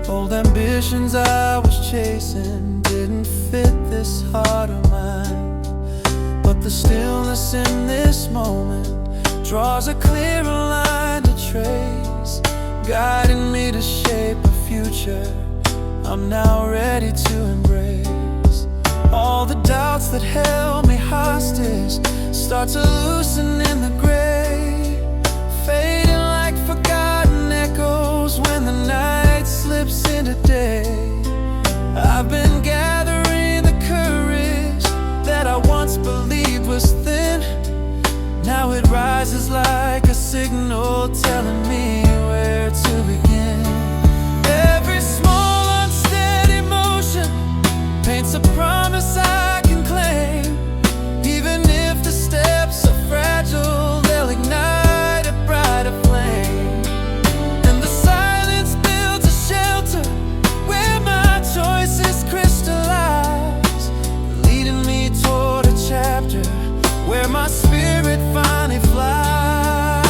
Old ambitions I was chasing didn't fit this heart of mine. But the stillness in this moment draws a clearer line to trace, guiding me to shape a future I'm now ready to embrace. All the doubts that held me hostage start to loosen in the gray, fading like forgotten echoes when the night slips into day. I've been gathering the courage that I once believed was thin. Now it rises like a signal telling me where to begin. Every small unsteady motion paints a promise I can claim. Even if the steps are fragile, they'll ignite a brighter flame. And the silence builds a shelter where my choices crystallize, leading me toward a chapter where my spirit finally flies.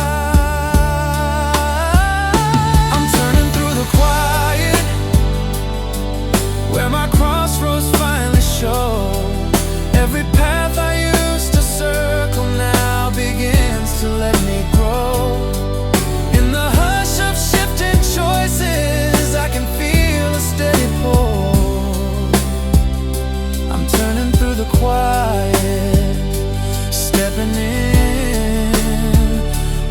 I'm turning through the quiet, where my crossroads finally show. Every path I used to circle now begins to let me grow. In the hush of shifting choices, I can feel a steady pull. I'm turning through the quiet, stepping in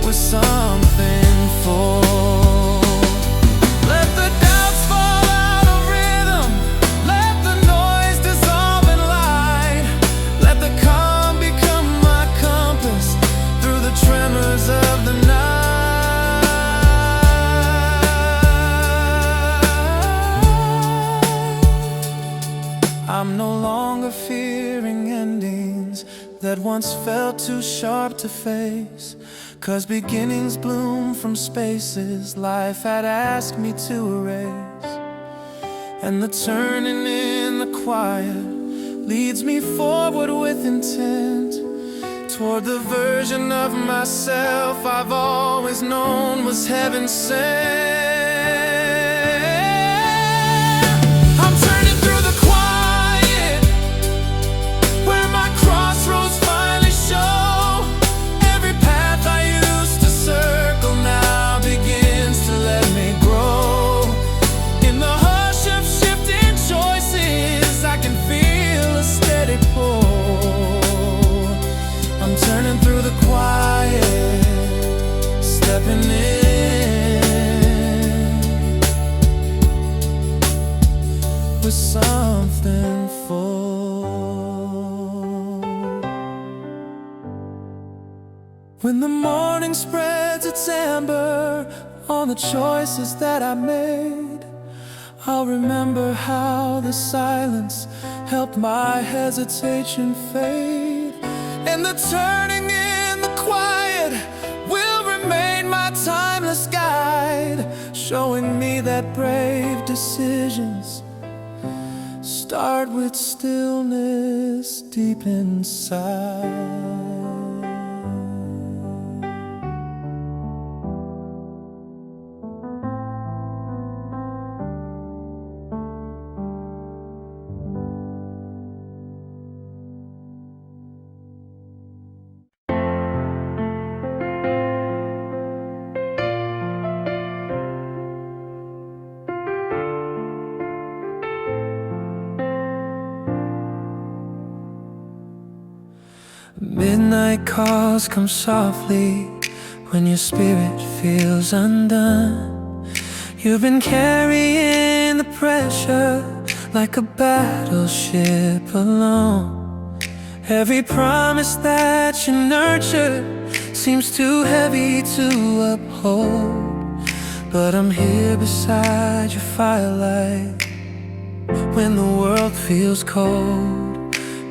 with something full. Let the doubts fall out of rhythm, let the noise dissolve in light, let the calm become my compass through the tremors of the night. I'm no longer fearing endings that once felt too sharp to face, 'cause beginnings bloom from spaces life had asked me to erase. And the turning in the quiet leads me forward with intent, toward the version of myself I've always known was heaven sent. I'm turning through the quiet, where my crossroads finally show. Every path I used to circle now begins to let me grow. In the hush of shifting choices, I can feel a steady pull. I'm turning through the quiet, stepping in with something full. When the morning spreads its amber on the choices that I made, I'll remember how the silence helped my hesitation fade. And the turning in the quiet will remain my timeless guide, showing me that brave decisions start with stillness deep inside. Midnight calls come softly when your spirit feels undone. You've been carrying the pressure like a battleship alone. Every promise that you nurtured seems too heavy to uphold, but I'm here beside your firelight when the world feels cold.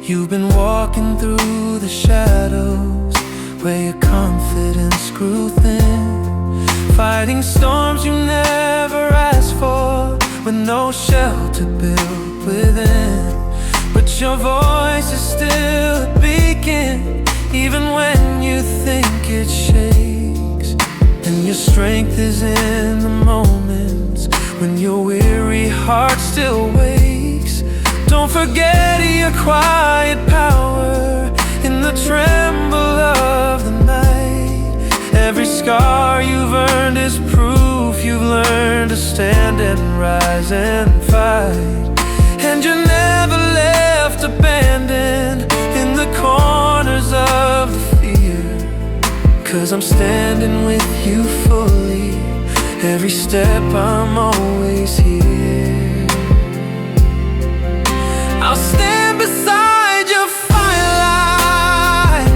You've been walking through the shadows where your confidence grew thin, fighting storms you never asked for with no shelter built within. But your voice is still a beacon even when you think it shakes. And your strength is in the moments when your weary heart still wakes. Don't forget your quiet power in the tremble of the night. Every scar you've earned is proof you've learned to stand and rise and fight. And you're never left abandoned in the corners of the fear. 'Cause I'm standing with you fully. Every step I'm always here. I'll stand beside your firelight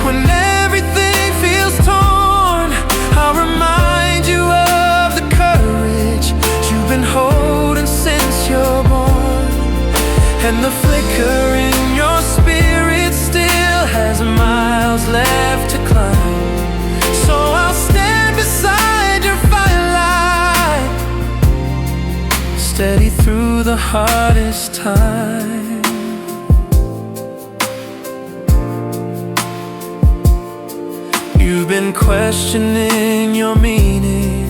when everything feels torn. I'll remind you of the courage you've been holding since you're born. And the flicker in your spirit still has miles left to climb. So I'll stand beside your firelight, steady through the hardest time. You've been questioning your meaning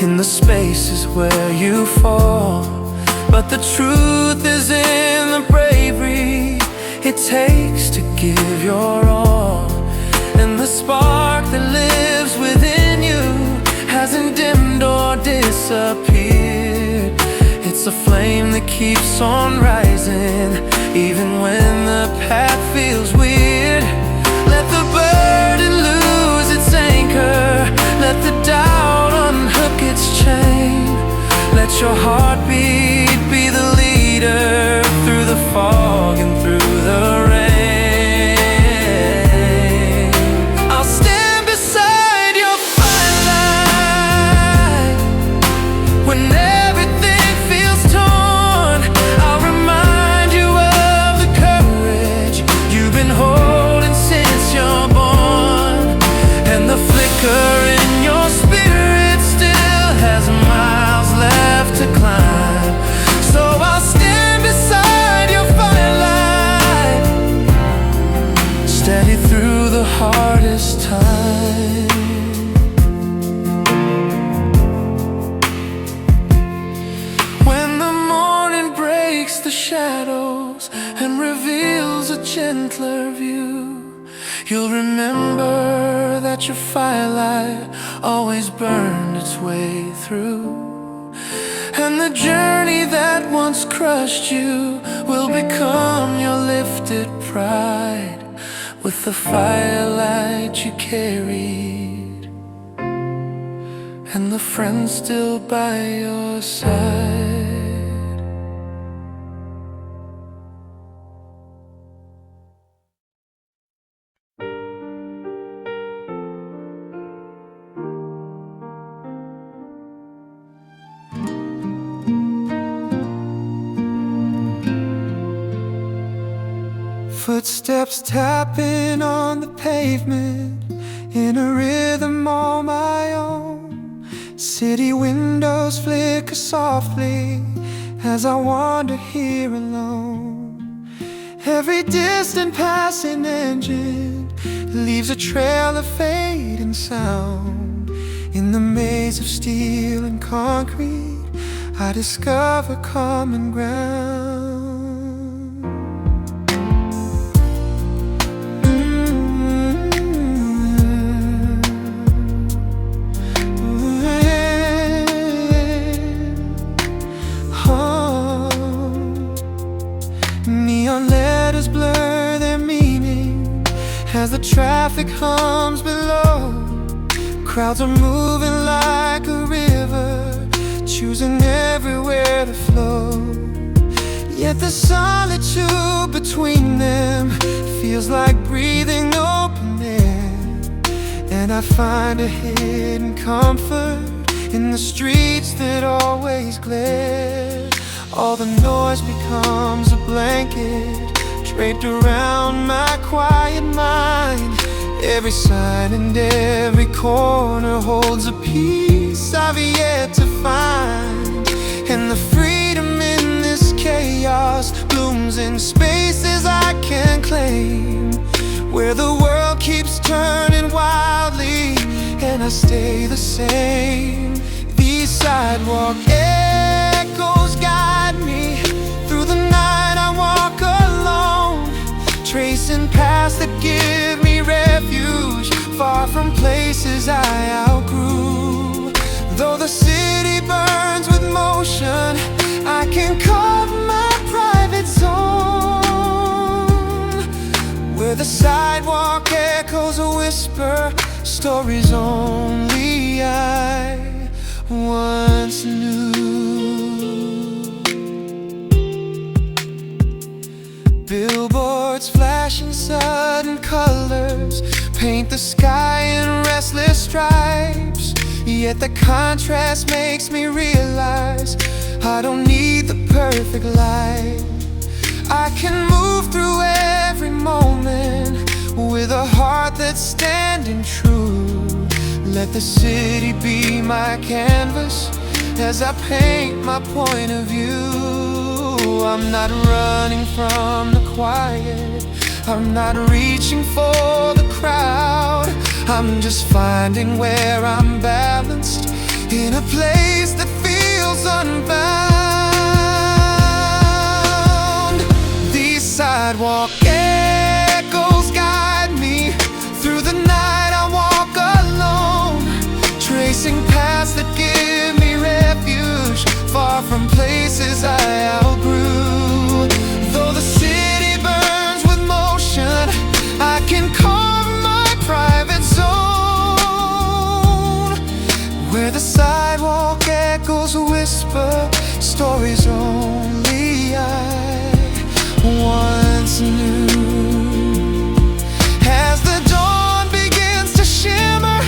in the spaces where you fall, but the truth is in the bravery it takes to give your all. And the spark that lives within you hasn't dimmed or disappeared. It's a flame that keeps on rising, even when the path feels weird. Let the burden lose its anchor, let the doubt unhook its chain. Let your heartbeat be the leader through the fog and through the rain. I'll stand beside your firelight when everything feels torn. I'll remind you of the courage you've been holding since you're born. And the flicker in your spirit still has miles left to climb. So I'll stand beside your firelight, steady through the hardest time. When the morning breaks the shadows and reveals a gentler view, you'll remember that your firelight always burned its way through. And the journey that once crushed you will become your lifted pride, with the firelight you carried and the friend still by your side. Footsteps tapping on the pavement in a rhythm all my own. City windows flicker softly as I wander here alone. Every distant passing engine leaves a trail of fading sound. In the maze of steel and concrete, I discover common ground. As the traffic hums below, crowds are moving like a river, choosing everywhere to flow. Yet the solitude between them feels like breathing open air. And I find a hidden comfort in the streets that always glare. All the noise becomes a blanket draped around my quiet mind. Every sign and every corner holds a piece I've yet to find. And the freedom in this chaos blooms in spaces I can't claim, where the world keeps turning wildly and I stay the same. These sidewalk echoes guide me through the night. I walk alone, tracing paths that give me refuge, far from places I outgrew. Though the city burns with motion, I can carve my private zone, where the sidewalk echoes whisper stories only I once knew. Billboards flashing sudden colors paint the sky in restless stripes, yet the contrast makes me realize I don't need the perfect light. I can move through every moment with a heart that's standing true. Let the city be my canvas as I paint my point of view. I'm not running from the quiet, I'm not reaching for the crowd. I'm just finding where I'm balanced in a place that feels unbound. These sidewalk echoes guide me through the night. I walk alone, tracing paths that give me refuge, far from places I outgrew. Though the city burns with motion, I can carve my private zone, where the sidewalk echoes whisper stories only I once knew. As the dawn begins to shimmer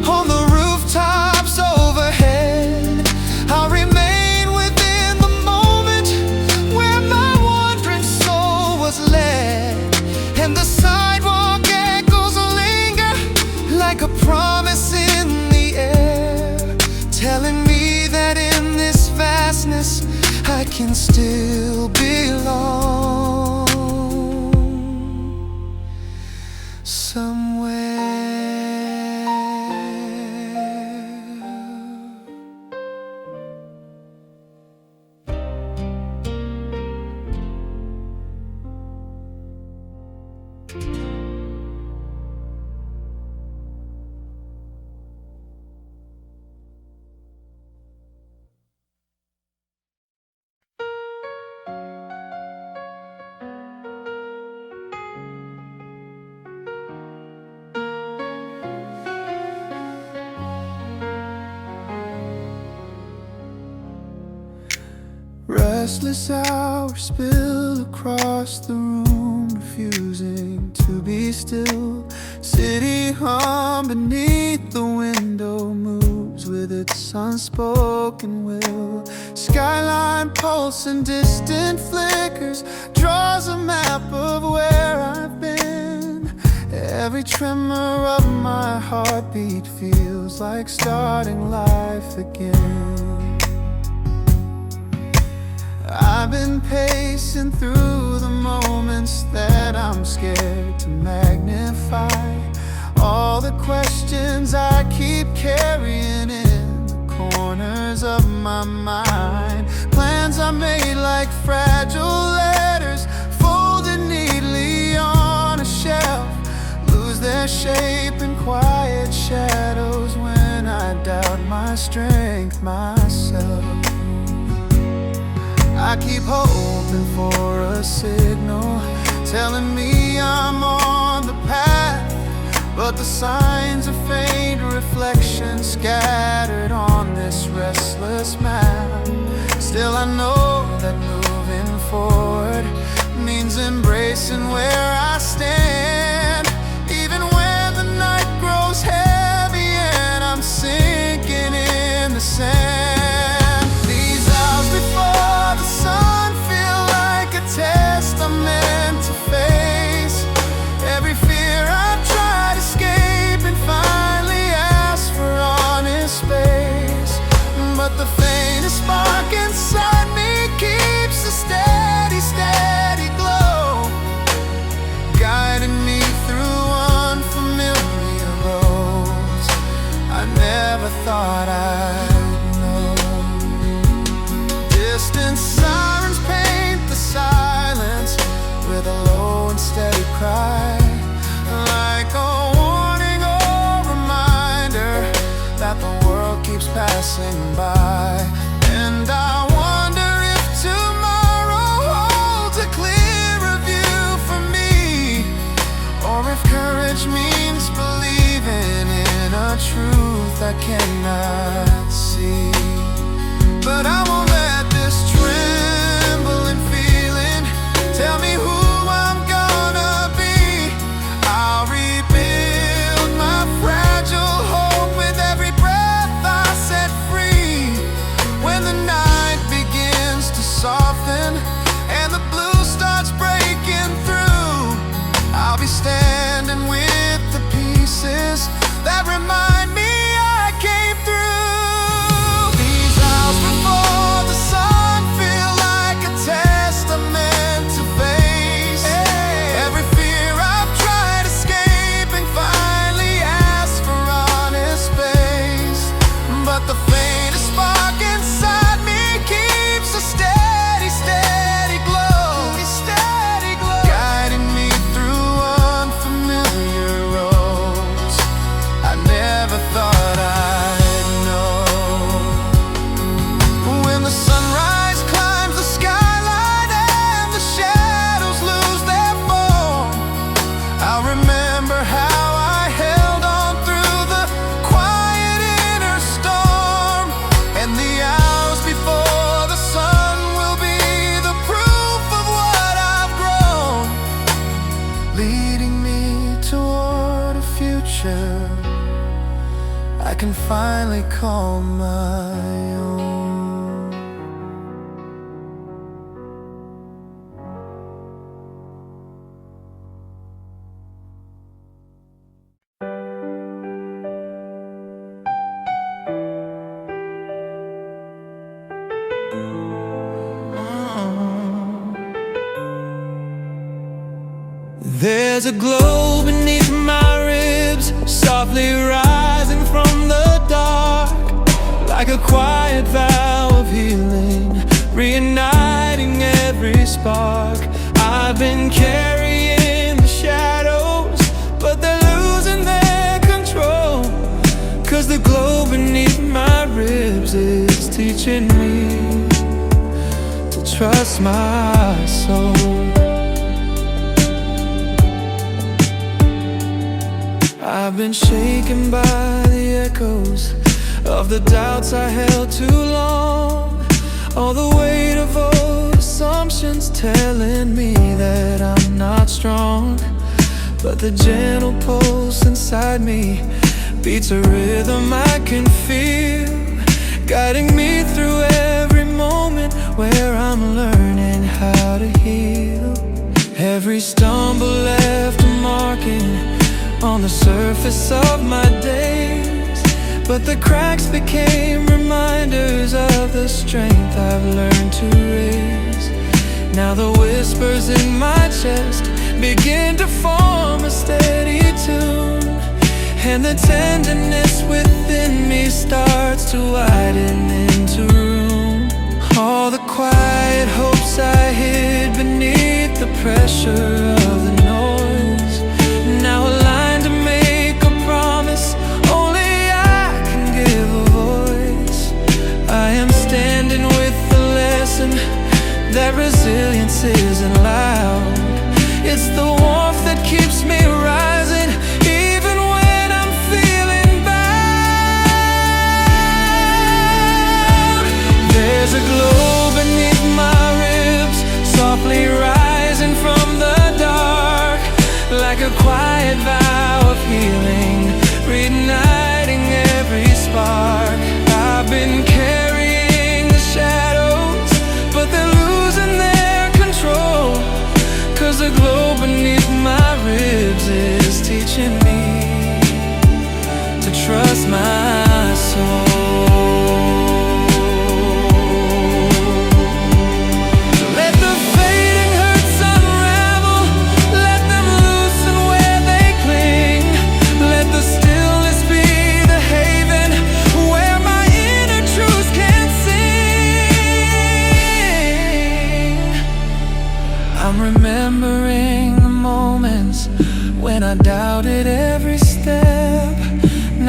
on the rooftops overhead, I'll remain within the moment where my wandering soul was led, and the sidewalk echoes linger like a promise in the air, telling me that in this vastness I can still belong somewhere. Restless hours spill across the room, refusing to be still. City hum beneath the window moves with its unspoken will. Skyline pulsing distant flickers, draws a map of where I've been. Every tremor of my heartbeat feels like starting life again. I've been pacing through the moments that I'm scared to magnify. All the questions I keep carrying in the corners of my mind. Plans I made like fragile letters, folded neatly on a shelf, lose their shape in quiet shadows when I doubt my strength myself. I keep hoping for a signal telling me I'm on the path, but the signs are faint reflections scattered on this restless map. Still I know that moving forward means embracing where I stand, even when the night grows heavy and I'm sinking in the sand. The sun feel like a test I'm meant to face. Every fear I've tried escape and finally ask for honest space, but the faintest spark inside me keeps a steady, steady glow. passing by. And I wonder if tomorrow holds a clearer view for me, or if courage means believing in a truth I cannot see. But I won't let this trembling feeling tell me who I'm gonna be. I'll rebuild my fragile hope with every breath I set free. When the night begins to soften and the blue starts breaking through, I'll be standing with the pieces that remind me I came through. These hours before the sun feel like a testament to face every fear I've tried escaping, finally asked for honest space. But the faintest spark inside me keeps a steady, steady glow, guiding me through unfamiliar roads I never thought I'd know. When the sunrise climbs the skyline and the shadows lose their form, I'll remember how I held on through the quiet inner storm. And the hours before the sun will be the proof of what I've grown, leading me toward a future I can finally call my own. There's a glow beneath my ribs, softly rising from the dark, like a quiet vow of healing, reigniting every spark. I've been carrying the shadows, but they're losing their control, 'cause the glow beneath my ribs is teaching me to trust my soul. I've been shaken by the echoes of the doubts I held too long, all the weight of old assumptions telling me that I'm not strong. But the gentle pulse inside me beats a rhythm I can feel, guiding me through every moment where I'm learning how to heal. Every stumble left a marking on the surface of my days, but the cracks became reminders of the strength I've learned to raise. Now the whispers in my chest begin to form a steady tune, and the tenderness within me starts to widen into room. All the quiet hopes I hid beneath the pressure of the noise now aligned to make a promise only I can give a voice. I am standing with the lesson that resilience isn't loud. It's the warmth that keeps me rising even when I'm feeling bound. There's a glow beneath my ribs, softly rising from the dark, like a quiet vow of healing, reigniting every spark. I've been carrying the shadows, but they're losing their control, 'cause the glow beneath my ribs is teaching me to trust my soul. Let the fading hurts unravel, let them loosen where they cling. Let the stillness be the haven where my inner truth can sing. I'm remembering the moments when I doubted every step.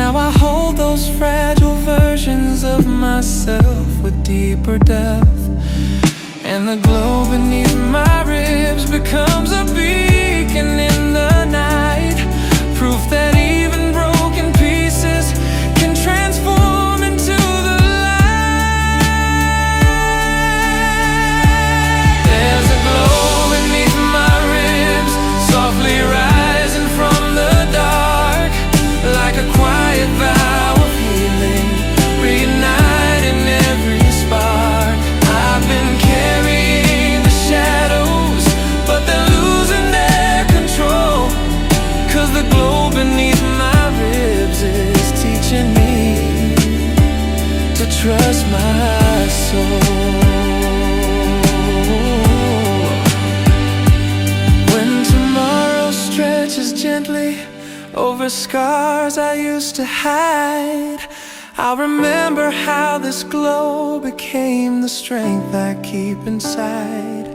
Now I hold those fragile versions of myself with deeper depth. And the glow beneath my ribs becomes a beacon in the night, proof that even broken pieces can transform into the light. There's a glow beneath my ribs, softly rising from the dark, like a quiet vow of healing, reigniting every spark. I've been carrying the shadows, but they're losing their control, 'cause the glow beneath my ribs is teaching me to trust my soul. When tomorrow stretches gently over scars I used to hide, I'll remember how this glow became the strength I keep inside.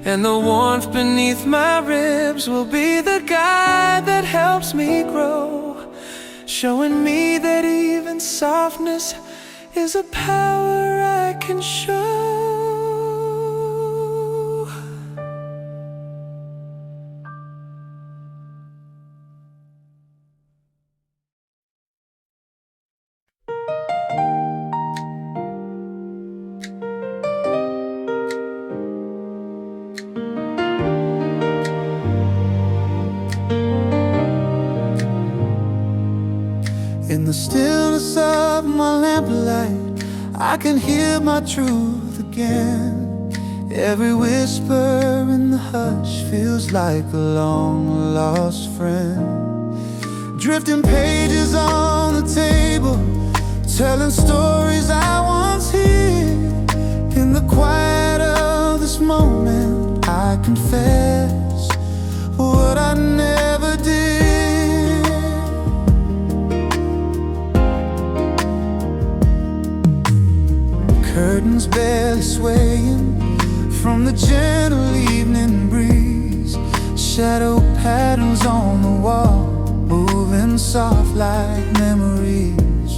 And the warmth beneath my ribs will be the guide that helps me grow, showing me that even softness is a power I can show. In the stillness of my lamplight, I can hear my truth again. Every whisper in the hush feels like a long lost friend. Drifting pages on the table, telling stories I once hid. In the quiet of this moment, I confess what I never did. Curtains barely swaying from the gentle evening breeze. Shadow patterns on the wall, moving soft like memories.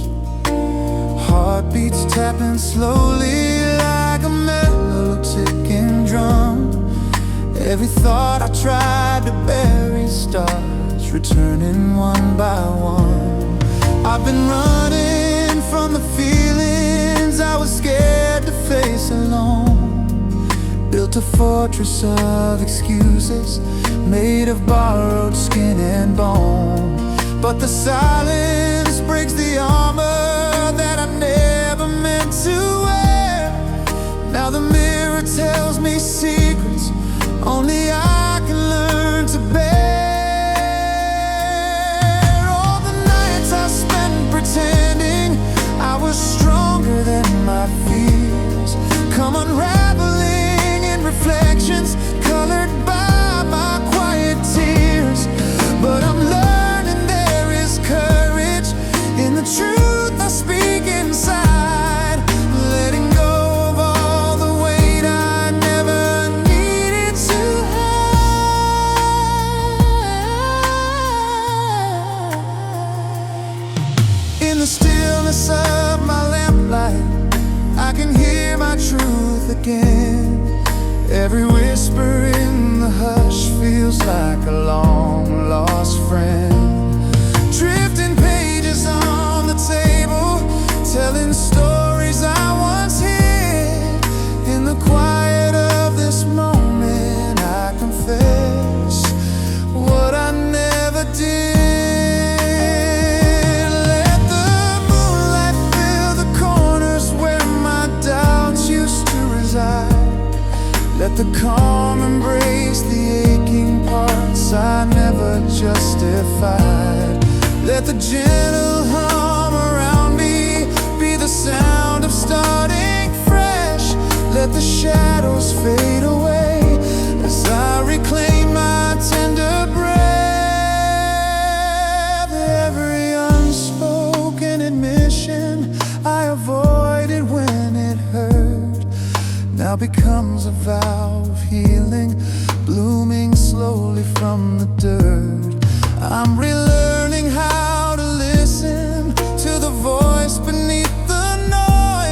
Heartbeats tapping slowly like a mellow ticking drum. Every thought I tried to bury starts returning one by one. I've been running from the feelings I was scared to face alone. Built a fortress of excuses made of borrowed skin and bone. But the silence breaks the armor that I never meant to wear. Now the mirror tells me secrets only I can learn to bear. All the nights I spent pretending I was stronger than my fears come unraveling in reflections colored by my quiet tears. But I'm learning there is courage in the truth I speak inside, letting go of all the weight I never needed to hide. In the stillness of my lamplight, I can hear my truth again. Every whisper in the hush feels like a long lost friend. Drifting pages on the table, telling stories I once hid. In the quiet of this moment, I confess what I never did. Let the moonlight fill the corners where my doubts used to reside. Let the calm embrace the aching parts I never justified. Let the gentle hum around me be the sound of starting fresh. Let the shadows fade away as I reclaim my tender breath. Every unspoken admission I avoided when it hurt now becomes a vow of healing, blooming slowly from the dirt. I'm relearning how to listen to the voice beneath the noise.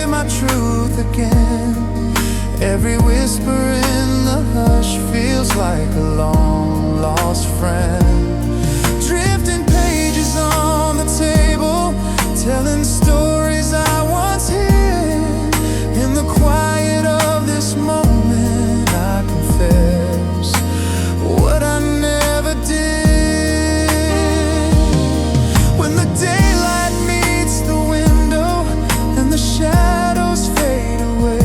my truth again. Every whisper in the hush feels like a long lost friend. Drifting pages on the table, telling stories I once hid. In the quiet of this moment I confess what I never did. When the daylight meets the window and the shadows fade away,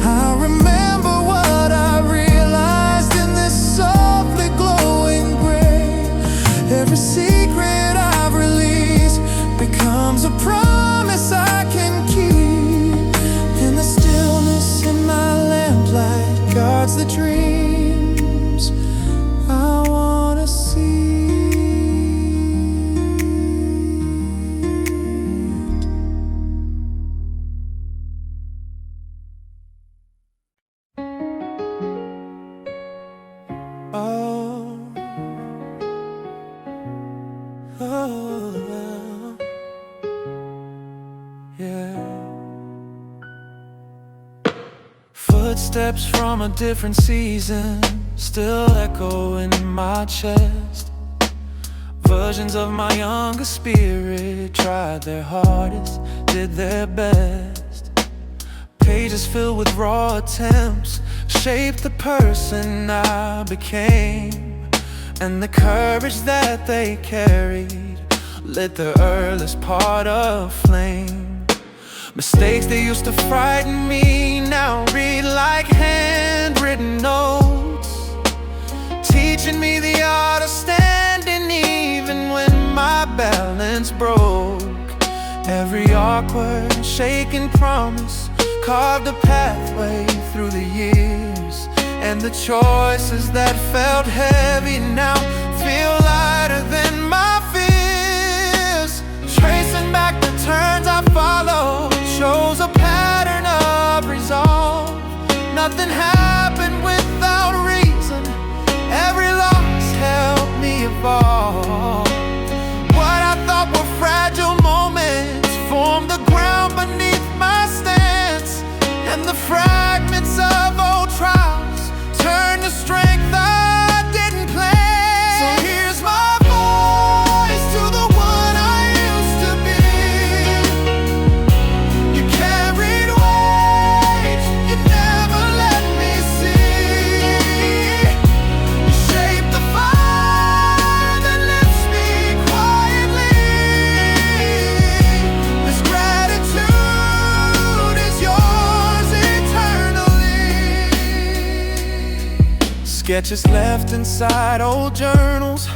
I remember what I realized in this softly glowing gray. Every secret I've released becomes a promise I can keep. And the stillness in my lamplight guards the dreams I wanna see. Oh, oh, yeah. Footsteps from a different season still echo in my chest. Versions of my younger spirit tried their hardest, did their best. Pages filled with raw attempts shaped the person I became, and the courage that they carried lit the earliest part of flame. Mistakes that used to frighten me now read like handwritten notes, teaching me the art of standing even when my balance broke. Every awkward, shaken promise carved a pathway through the years, and the choices that felt heavy now feel lighter than my fears. Tracing back the turns I followed shows a pattern of resolve. Nothing happened without reason. Every loss helped me evolve. What I thought were fragile moments formed the ground beneath my stance, and the fragments of old trials turned to strength I didn't plan. So here's my voice to the one I used to be. You carried weight you never let me see. You shaped the fire that lifts me quietly. This gratitude is yours eternally. Sketches left inside old journals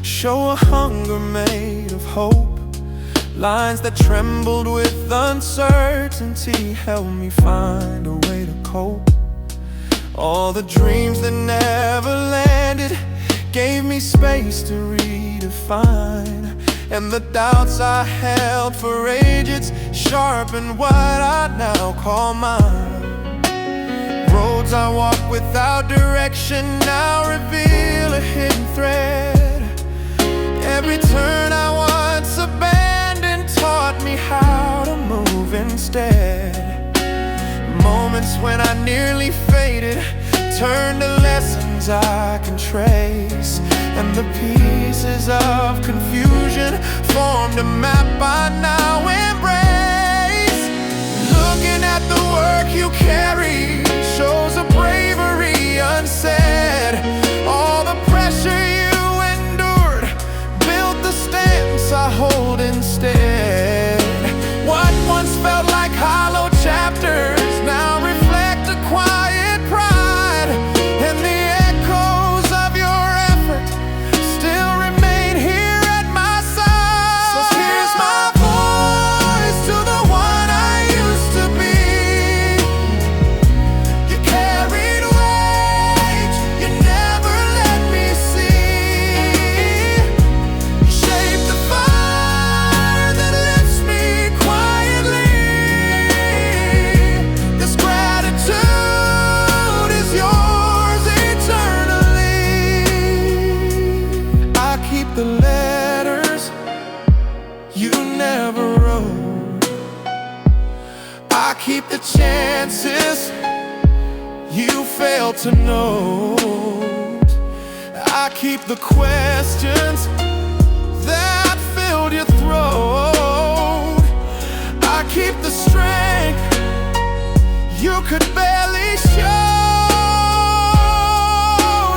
show a hunger made of hope. Lines that trembled with uncertainty helped me find a way to cope. All the dreams that never landed gave me space to redefine, and the doubts I held for ages sharpened what I now call mine. Roads I walk without direction now reveal a hidden thread. Every turn I once abandoned taught me how to move instead. Moments when I nearly faded turned to lessons I can trace, and the pieces of confusion formed a map I now embrace. Looking at the work you carry shows a bravery unsaid. All the pressure you endured built the stance I hold instead. What once felt like hollow chapters now reflect a quiet pride, and the echoes of your effort still remain here at my side. So here's my voice keep the chances you fail to note. I keep the questions that filled your throat. I keep the strength you could barely show.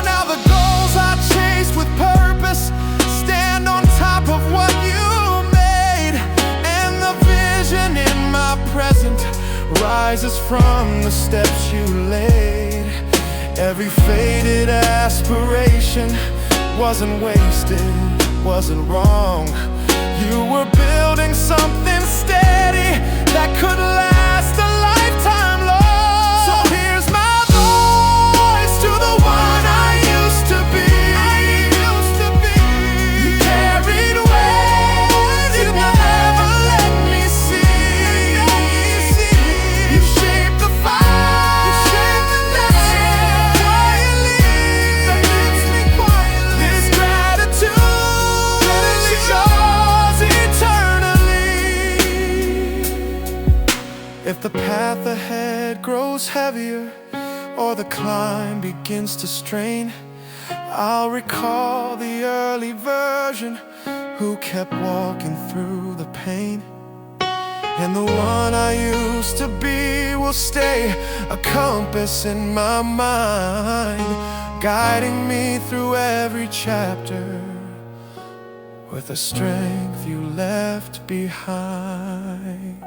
Now the goals I chased with purpose stand on top of what you made, and the vision in my present rises from the steps you laid. Every faded aspiration wasn't wasted, wasn't wrong. You were building something steady that could last a lifetime long. So here's my voice to the one I used to be. You carried waves you never let me see. You shaped the fire that lifts me quietly. This gratitude is yours eternally. If the path ahead grows heavier or the climb begins to strain, I'll recall the early version who kept walking through the pain. And the one I used to be will stay a compass in my mind, guiding me through every chapter with the strength you left behind.